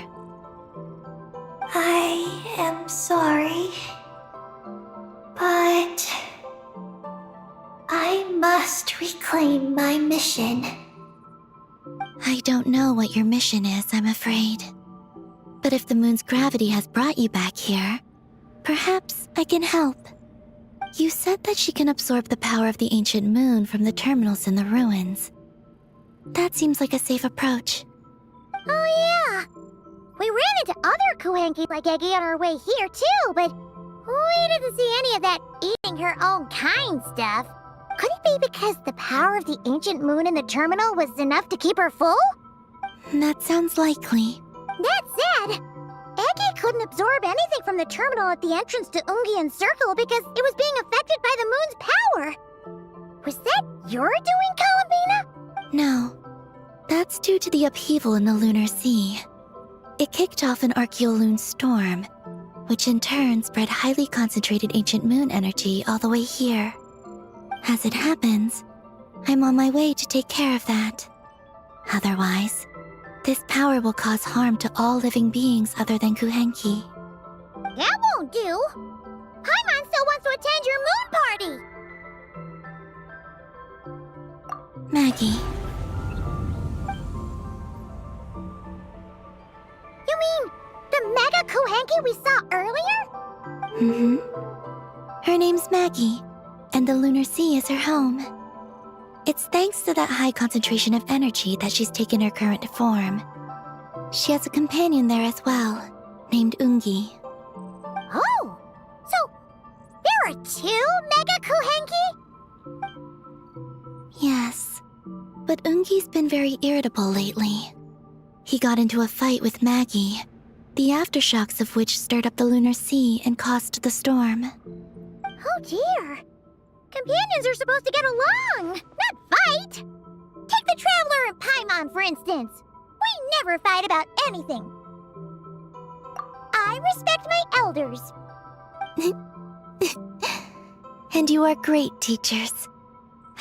I am sorry, but I must reclaim my mission. I don't know what your mission is, I'm afraid. But if the moon's gravity has brought you back here, perhaps I can help. You said that she can absorb the power of the ancient moon from the terminals in the ruins. That seems like a safe approach. Oh yeah! We ran into other Kuhenki like Eggie on our way here too, but we didn't see any of that eating her own kind stuff. Could it be because the power of the ancient moon in the terminal was enough to keep her full? That sounds likely. That said, Eggie couldn't absorb anything from the terminal at the entrance to Ungian Circle because it was being affected by the moon's power. Was that your doing, Columbina? No. That's due to the upheaval in the lunar sea. It kicked off an Archeoloon storm, which in turn spread highly concentrated ancient moon energy all the way here. As it happens, I'm on my way to take care of that. Otherwise, this power will cause harm to all living beings other than Kuhenki. That won't do. Paimon still wants to attend your moon party. Maggie. You mean the Mega Kuhenki we saw earlier? Her name's Maggie, and the lunar sea is her home. It's thanks to that high concentration of energy that she's taken her current form. She has a companion there as well, named Ungi. Oh, so there are two Mega Kuhenki? Yes, but Ungi's been very irritable lately. He got into a fight with Maggie, the aftershocks of which stirred up the lunar sea and caused the storm. Oh dear. Companions are supposed to get along, not fight. Take the Traveler and Paimon, for instance. We never fight about anything. I respect my elders. And you are great teachers.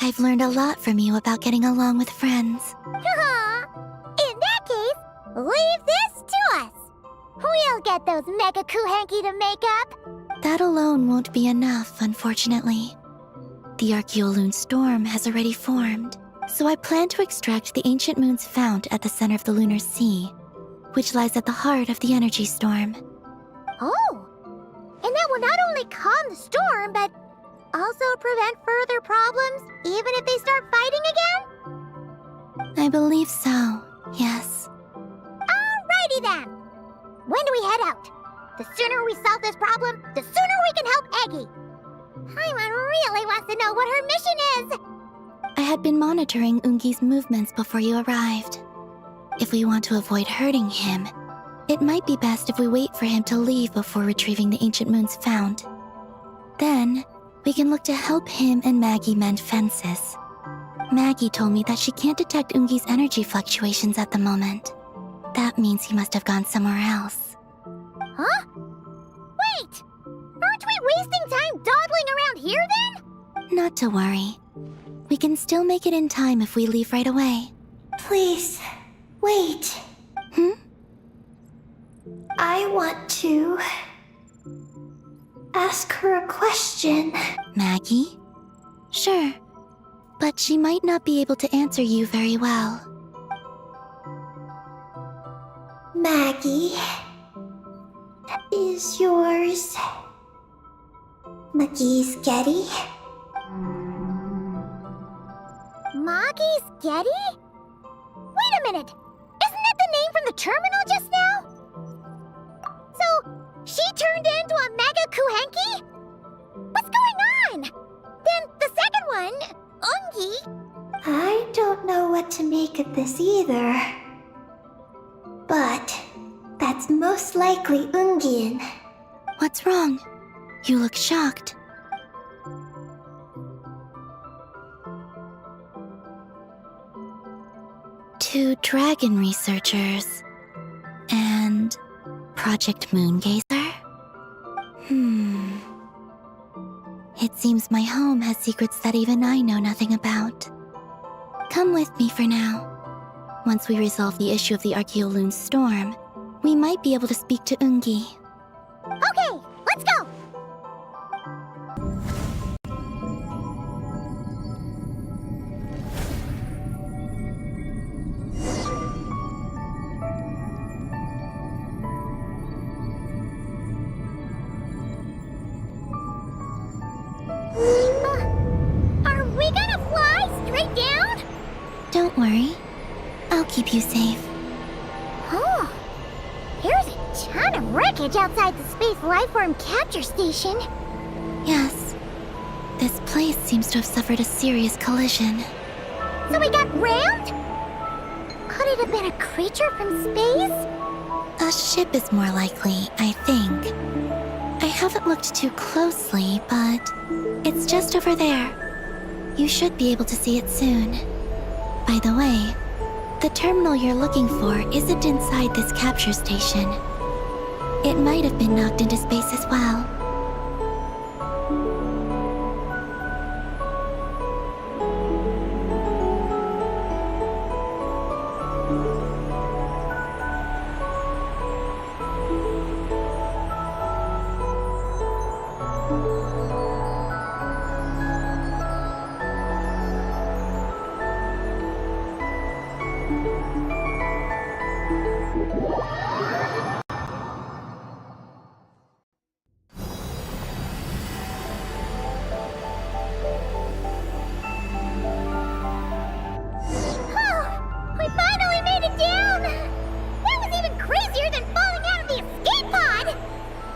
I've learned a lot from you about getting along with friends. In that case, leave this to us. We'll get those Mega Kuhenki to make up. That alone won't be enough, unfortunately. The Archeoloon storm has already formed, so I plan to extract the ancient moon's fount at the center of the lunar sea, which lies at the heart of the energy storm. Oh, and that will not only calm the storm, but also prevent further problems, even if they start fighting again? I believe so, yes. Alrighty then. When do we head out? The sooner we solve this problem, the sooner we can help Eggie. Paimon really wants to know what her mission is. I had been monitoring Ungi's movements before you arrived. If we want to avoid hurting him, it might be best if we wait for him to leave before retrieving the ancient moon's fount. Then, we can look to help him and Maggie mend fences. Maggie told me that she can't detect Ungi's energy fluctuations at the moment. That means he must have gone somewhere else. Huh? Wait! Aren't we wasting time dawdling around here then? Not to worry. We can still make it in time if we leave right away. Please, wait. I want to ask her a question. Maggie? Sure, but she might not be able to answer you very well. Maggie, is yours, Maggie's Getty? Maggie's Getty? Wait a minute! Isn't that the name from the terminal just now? So, she turned into a Mega Kuhenki? What's going on? Then the second one, Ungi. I don't know what to make of this either. But that's most likely Ungian. What's wrong? You look shocked. Two dragon researchers and Project Moongazer? It seems my home has secrets that even I know nothing about. Come with me for now. Once we resolve the issue of the Archeoloon's storm, we might be able to speak to Ungi. Okay, let's go! Are we gonna fly straight down? Don't worry. I'll keep you safe. Oh, there's a ton of wreckage outside the Space Lifeform Capture Station. Yes. This place seems to have suffered a serious collision. So we got rammed? Could it have been a creature from space? A ship is more likely, I think. I haven't looked too closely, but it's just over there. You should be able to see it soon. By the way, the terminal you're looking for isn't inside this capture station. It might have been knocked into space as well. We finally made it down! That was even crazier than falling out of the escape pod!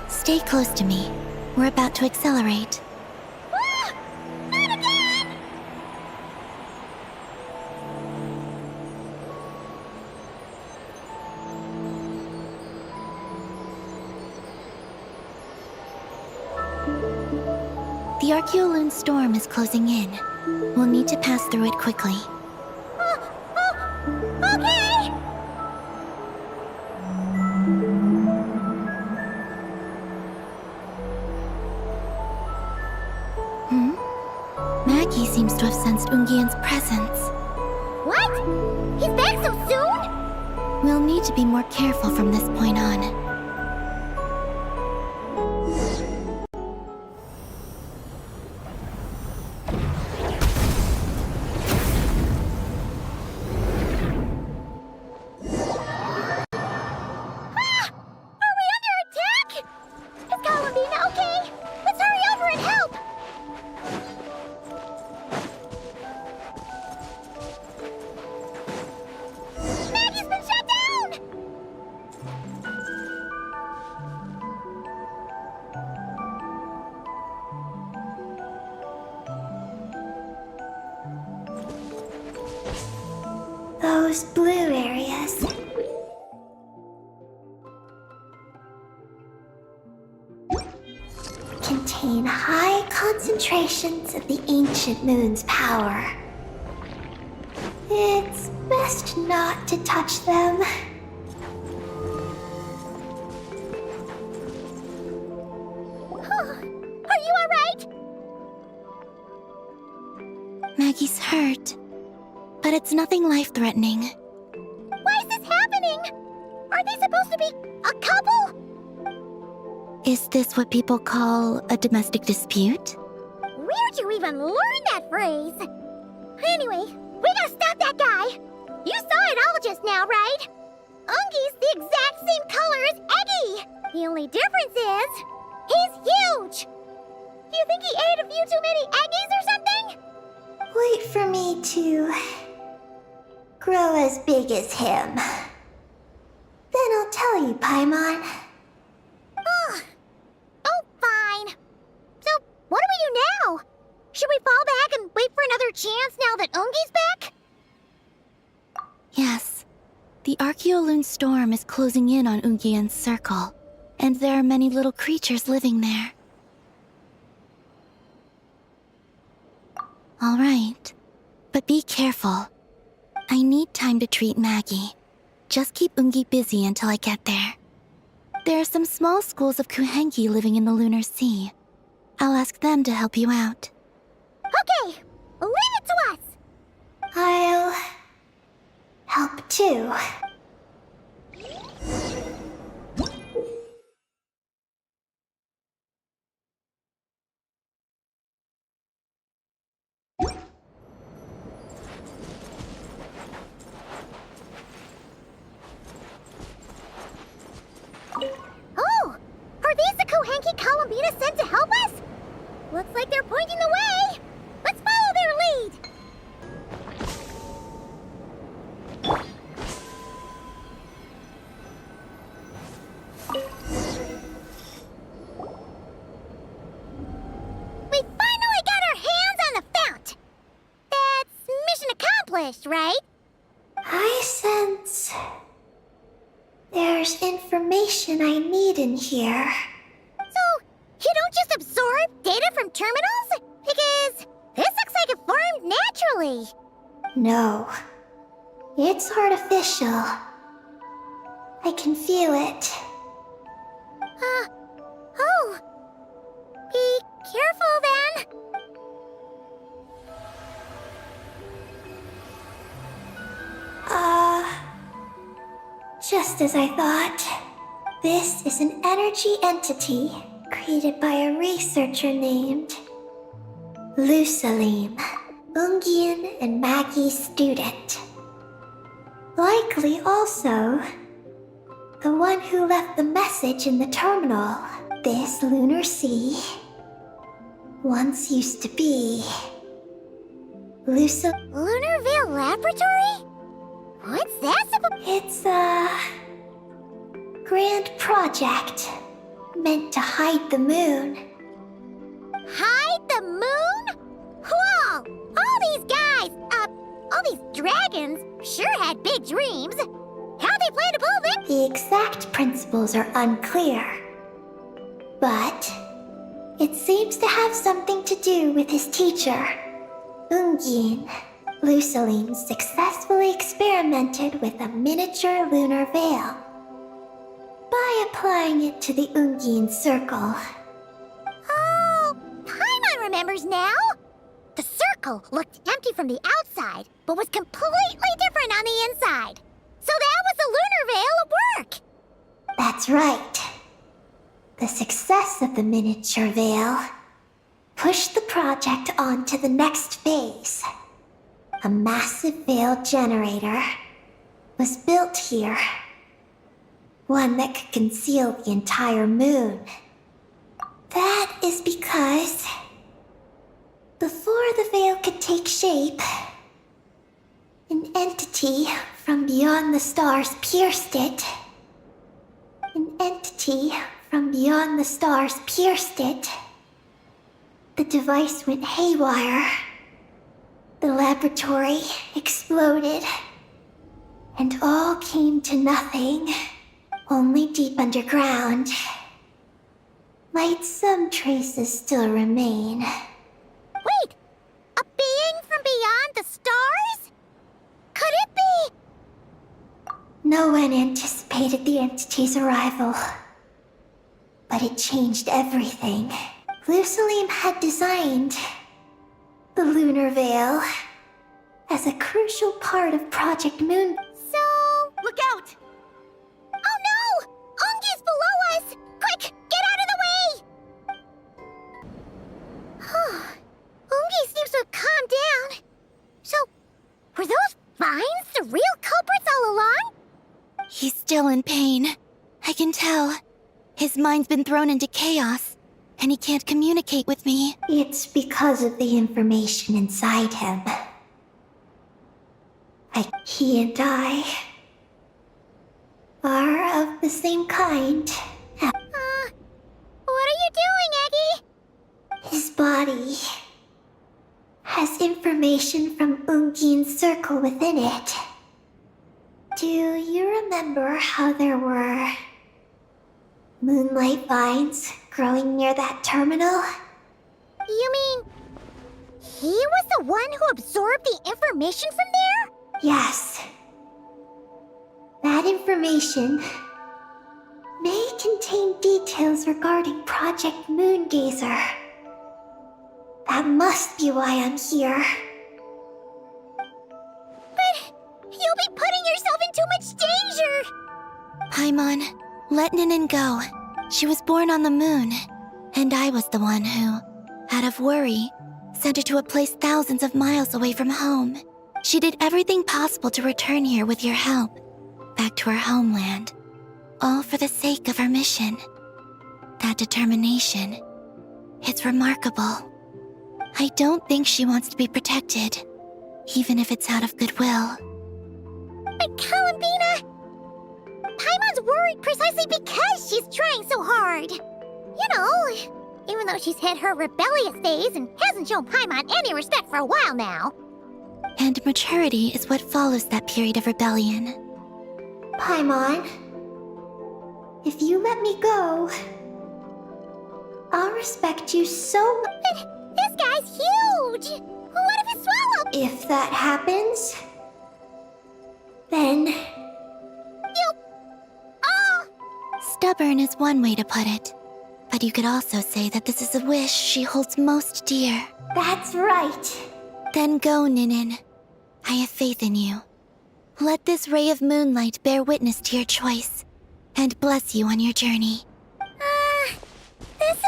Stay close to me. We're about to accelerate. Ah! Not again! The Archeoloon storm is closing in. We'll need to pass through it quickly. Okay! Maggie seems to have sensed Ungian's presence. What? He's back so soon? We'll need to be more careful from this point on. Are we under attack? Is Columbina okay? Let's hurry over and help! Maggie's been shut down! Those blue areas. Contain high concentrations of the ancient moon's power. It's best not to touch them. Are you alright? Maggie's hurt, but it's nothing life-threatening. Why is this happening? Are they supposed to be a couple? Is this what people call a domestic dispute? Where'd you even learn that phrase? Anyway, we gotta stop that guy. You saw it all just now, right? Ungi's the exact same color as Eggy. The only difference is, he's huge! Do you think he ate a few too many eggies or something? Wait for me to grow as big as him. Then I'll tell you, Paimon. Ugh. Oh, fine. So, what do we do now? Should we fall back and wait for another chance now that Ungi's back? Yes. The Archeoloon storm is closing in on Ungian's circle, and there are many little creatures living there. All right. But be careful. I need time to treat Maggie. Just keep Ungi busy until I get there. There are some small schools of Kuhengi living in the Lunar Sea. I'll ask them to help you out. Okay, leave it to us! I'll help too. Oh! Are these the Kohenki Columbina sent to help us? Looks like they're pointing the way! Let's follow their lead! We finally got our hands on the fount! That's mission accomplished, right? I sense there's information I need in here. So, you don't just absorb data from terminals? Because this looks like it formed naturally. No, it's artificial. I can feel it. Oh. Be careful then. Just as I thought. This is an energy entity created by a researcher named Lusalim, Ungian and Maggie's student. Likely also the one who left the message in the terminal. This lunar sea once used to be Lunar Veil Laboratory? What's that supposed? It's a grand project meant to hide the moon. Hide the moon? Whoa! All these guys, all these dragons sure had big dreams. How they plan to pull them? The exact principles are unclear, but it seems to have something to do with his teacher, Ungin. Lusaline successfully experimented with a miniature lunar veil by applying it to the Ungin circle. Oh, Paimon remembers now. The circle looked empty from the outside, but was completely different on the inside. So that was the lunar veil at work. That's right. The success of the miniature veil pushed the project on to the next phase. A massive veil generator was built here. One that could conceal the entire moon. That is because before the veil could take shape, an entity from beyond the stars pierced it. An entity from beyond the stars pierced it. The device went haywire. The laboratory exploded. And all came to nothing. Only deep underground might some traces still remain. Wait, a being from beyond the stars? Could it be? No one anticipated the entity's arrival, but it changed everything. Lusalim had designed the lunar veil as a crucial part of Project Moon. So... Look out! Oh no! Ungi's below us! Quick, get out of the way! Ungi seems to have calmed down. So, were those vines the real culprits all along? He's still in pain. I can tell. His mind's been thrown into chaos, and he can't communicate with me. It's because of the information inside him. He and I are of the same kind. What are you doing, Eggy? His body has information from Ungin's circle within it. Do you remember how there were moonlight vines growing near that terminal? You mean he was the one who absorbed the information from there? Yes. That information may contain details regarding Project Moongazer. That must be why I'm here. But you'll be putting yourself in too much danger! Paimon, let Ninin go. She was born on the moon, and I was the one who, out of worry, sent her to a place thousands of miles away from home. She did everything possible to return here with your help, back to her homeland, all for the sake of her mission. That determination, it's remarkable. I don't think she wants to be protected, even if it's out of goodwill. But Columbina, Paimon's worried precisely because she's trying so hard. You know, even though she's had her rebellious days and hasn't shown Paimon any respect for a while now. And maturity is what follows that period of rebellion. Paimon, if you let me go, I'll respect you so much. But this guy's huge! What if he swallows? If that happens, then Stubborn is one way to put it, but you could also say that this is a wish she holds most dear. that's right. Then go, Ninin. I have faith in you. Let this ray of moonlight bear witness to your choice, and bless you on your journey. This is...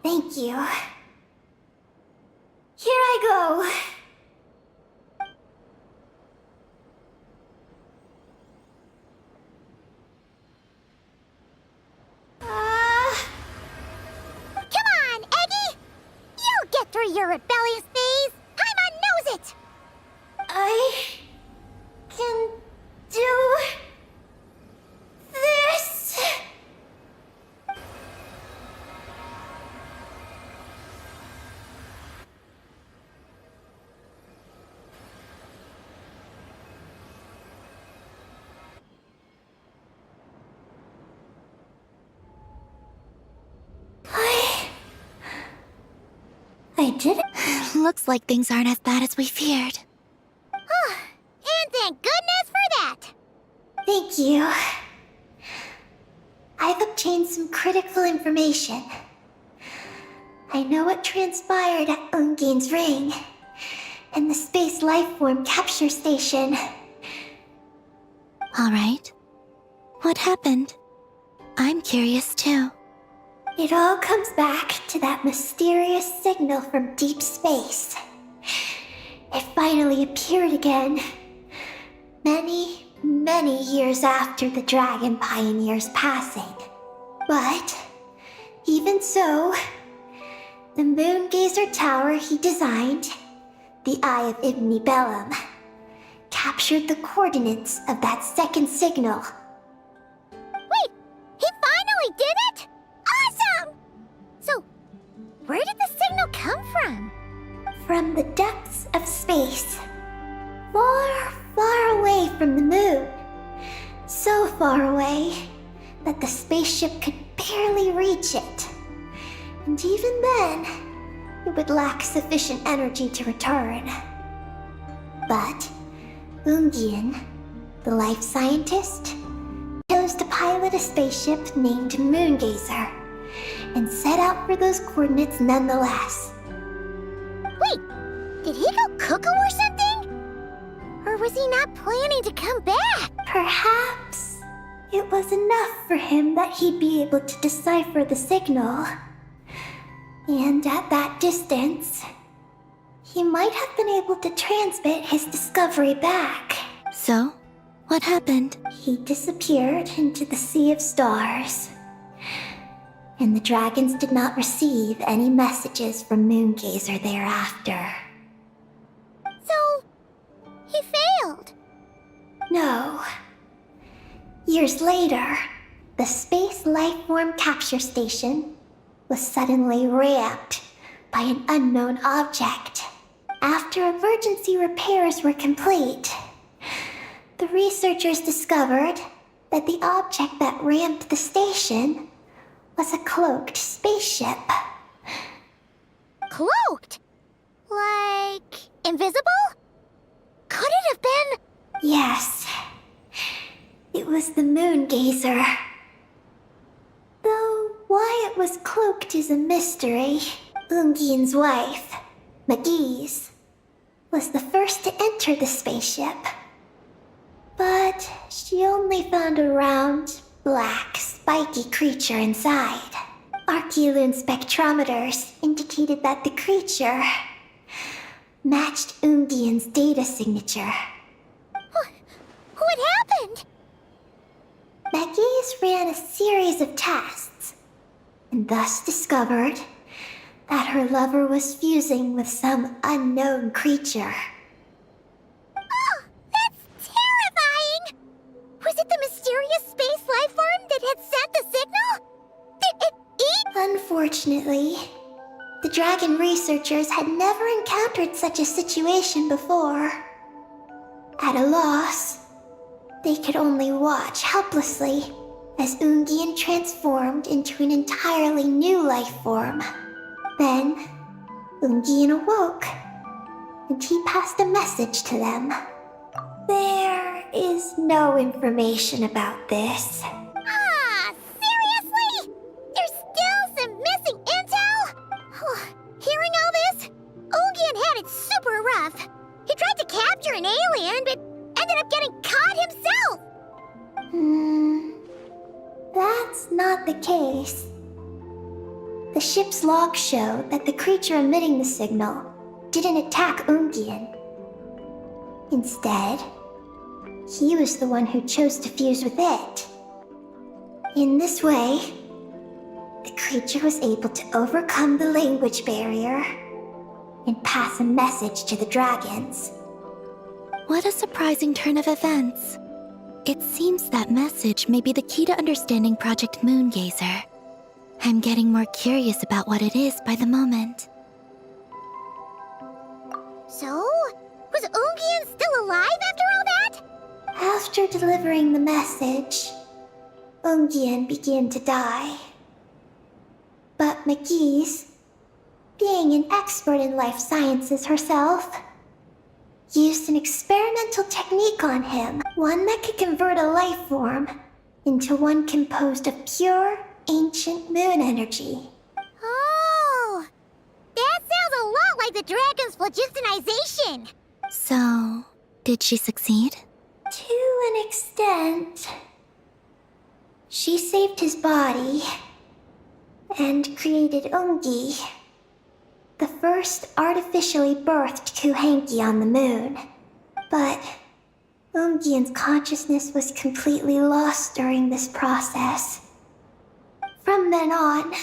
Thank you. Here I go. Come on, Eggy! You'll get through your rebellious phase! Paimon knows it! I can do this. I did it. Looks like things aren't as bad as we feared. And thank goodness for that! Thank you. I've obtained some critical information. I know what transpired at Ungin's ring and the space lifeform capture station. All right. What happened? I'm curious too. It all comes back to that mysterious signal from deep space. It finally appeared again. Many years after the Dragon Pioneer's passing. But, even so, the Moongazer Tower he designed, the Eye of Ibni Bellum, captured the coordinates of that second signal. Wait! He finally did it?! Awesome! So, where did the signal come from? From the depths of space. Far away from the moon. So far away that the spaceship could barely reach it. And even then, it would lack sufficient energy to return. But Ungin, the life scientist, chose to pilot a spaceship named Moongazer and set out for those coordinates nonetheless. Wait, did he go cuckoo or something? Or was he not planning to come back? Perhaps it was enough for him that he'd be able to decipher the signal. And at that distance, he might have been able to transmit his discovery back. So, What happened? He disappeared into the sea of stars. And the dragons did not receive any messages from Moongazer thereafter. So, he failed. No. Years later, the Space Lifeform Capture Station was suddenly ramped by an unknown object. After emergency repairs were complete, the researchers discovered that the object that ramped the station was a cloaked spaceship. Cloaked? Like, invisible? Could it have been? Yes. It was the Moongazer. Though why it was cloaked is a mystery. Ungian's wife, becoz, was the first to enter the spaceship. But she only found a round, black, spiky creature inside. Archeoloon spectrometers indicated that the creature matched Ungian's data signature. What happened? becoz ran a series of tests, and thus discovered that her lover was fusing with some unknown creature. Oh, that's terrifying! Was it the mysterious space life form that had sent the signal? Did it eat? Unfortunately, the dragon researchers had never encountered such a situation before. At a loss, they could only watch helplessly as Ungian transformed into an entirely new life form. Then, Ungian awoke, and he passed a message to them. There is no information about this. Ah, seriously? There's still some missing intel? Hearing all this, Ungian had it super rough. He tried to capture an alien, but ended up getting caught himself. That's not the case. The ship's logs show that the creature emitting the signal didn't attack Ungian. Instead, he was the one who chose to fuse with it. In this way, the creature was able to overcome the language barrier and pass a message to the dragons. What a surprising turn of events. It seems that message may be the key to understanding Project Moongazer. I'm getting more curious about what it is by the moment. So, was Ungian still alive after all that? After delivering the message, Ungian began to die. But becoz, being an expert in life sciences herself, used an experimental technique on him, one that could convert a life form into one composed of pure, ancient moon energy. Oh, that sounds a lot like the dragon's phlogistonization. So, did she succeed? To an extent. She saved his body and created Ungi, the first artificially birthed Kuhanki on the moon. But Ungian's consciousness was completely lost during this process. From then on,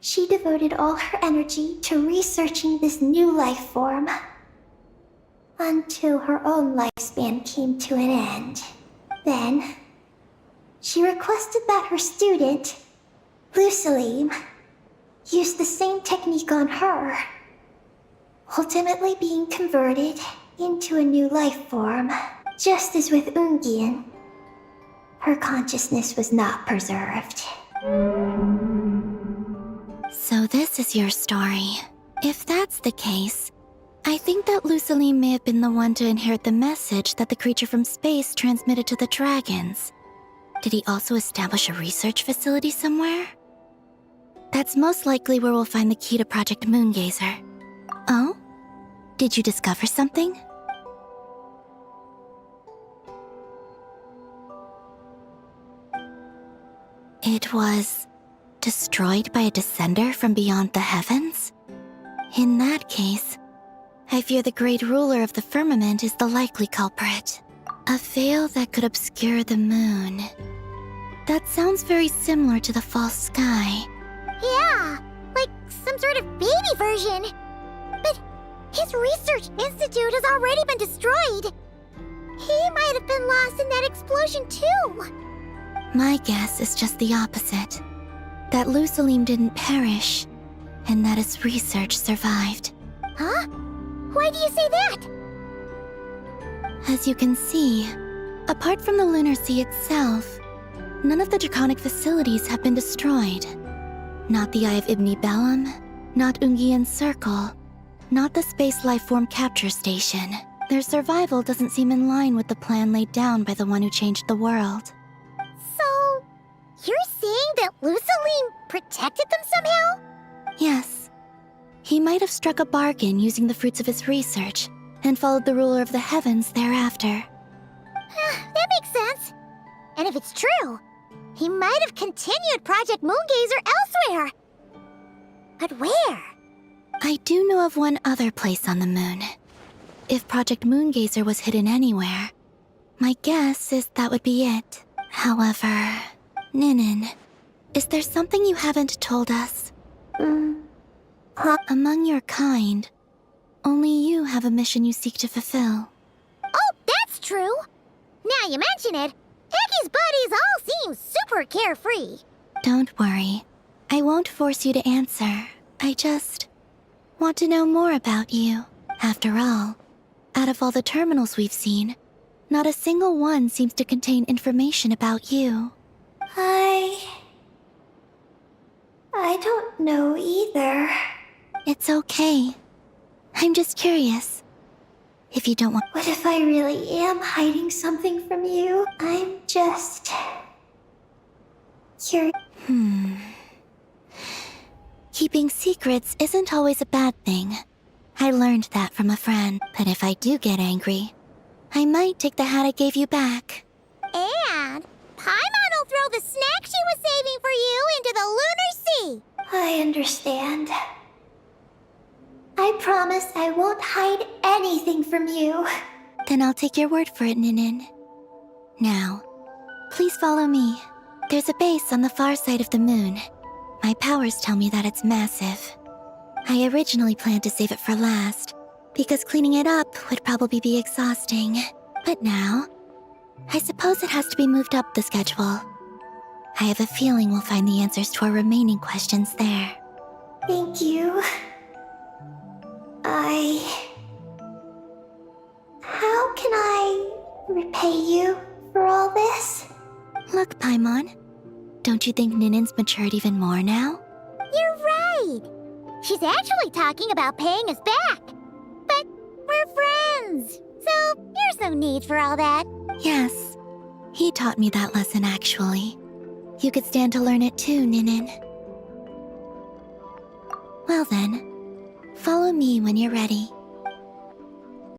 she devoted all her energy to researching this new life form, until her own lifespan came to an end. Then, she requested that her student, Lusalim, use the same technique on her, ultimately being converted into a new life form. Just as with Ungian, her consciousness was not preserved. So this is your story. If that's the case, I think that Lusalim may have been the one to inherit the message that the creature from space transmitted to the dragons. Did he also establish a research facility somewhere? That's most likely where we'll find the key to Project Moongazer. Oh? Did you discover something? It was destroyed by a descender from beyond the heavens? In that case, I fear the great ruler of the firmament is the likely culprit. A veil that could obscure the moon. That sounds very similar to the false sky. Yeah, like some sort of baby version. But his research institute has already been destroyed. He might have been lost in that explosion too. My guess is just the opposite. That Lusalim didn't perish, and that his research survived. Huh? Why do you say that? As you can see, apart from the Lunar Sea itself, none of the draconic facilities have been destroyed. Not the Eye of Ibn Bellum, not Ungian's Circle, not the Space Lifeform Capture Station. Their survival doesn't seem in line with the plan laid down by the one who changed the world. So, you're saying that Lusalim protected them somehow? Yes. He might have struck a bargain using the fruits of his research and followed the ruler of the heavens thereafter. That makes sense. And if it's true, he might have continued Project Moongazer elsewhere. But where? I do know of one other place on the moon. If Project Moongazer was hidden anywhere, my guess is that would be it. However, Ninin, is there something you haven't told us? Among your kind, only you have a mission you seek to fulfill. Oh, that's true. Now you mention it, Ecky's buddies all seem super carefree. Don't worry. I won't force you to answer. I just want to know more about you. After all, out of all the terminals we've seen, not a single one seems to contain information about you. I don't know either. It's okay. I'm just curious. If you don't want... What if I really am hiding something from you? I'm just... curious. Keeping secrets isn't always a bad thing. I learned that from a friend. But if I do get angry, I might take the hat I gave you back. And Paimon will throw the snack she was saving for you into the Lunar Sea. I understand. I promise I won't hide anything from you. Then I'll take your word for it, Ninin. Now, please follow me. There's a base on the far side of the moon. My powers tell me that it's massive. I originally planned to save it for last, because cleaning it up would probably be exhausting. But now, I suppose it has to be moved up the schedule. I have a feeling we'll find the answers to our remaining questions there. Thank you. How can I repay you for all this? Look, Paimon, don't you think Ninin's matured even more now? You're right. She's actually talking about paying us back. But we're friends, so there's no need for all that. Yes, he taught me that lesson actually. You could stand to learn it too, Ninin. Well then, follow me when you're ready.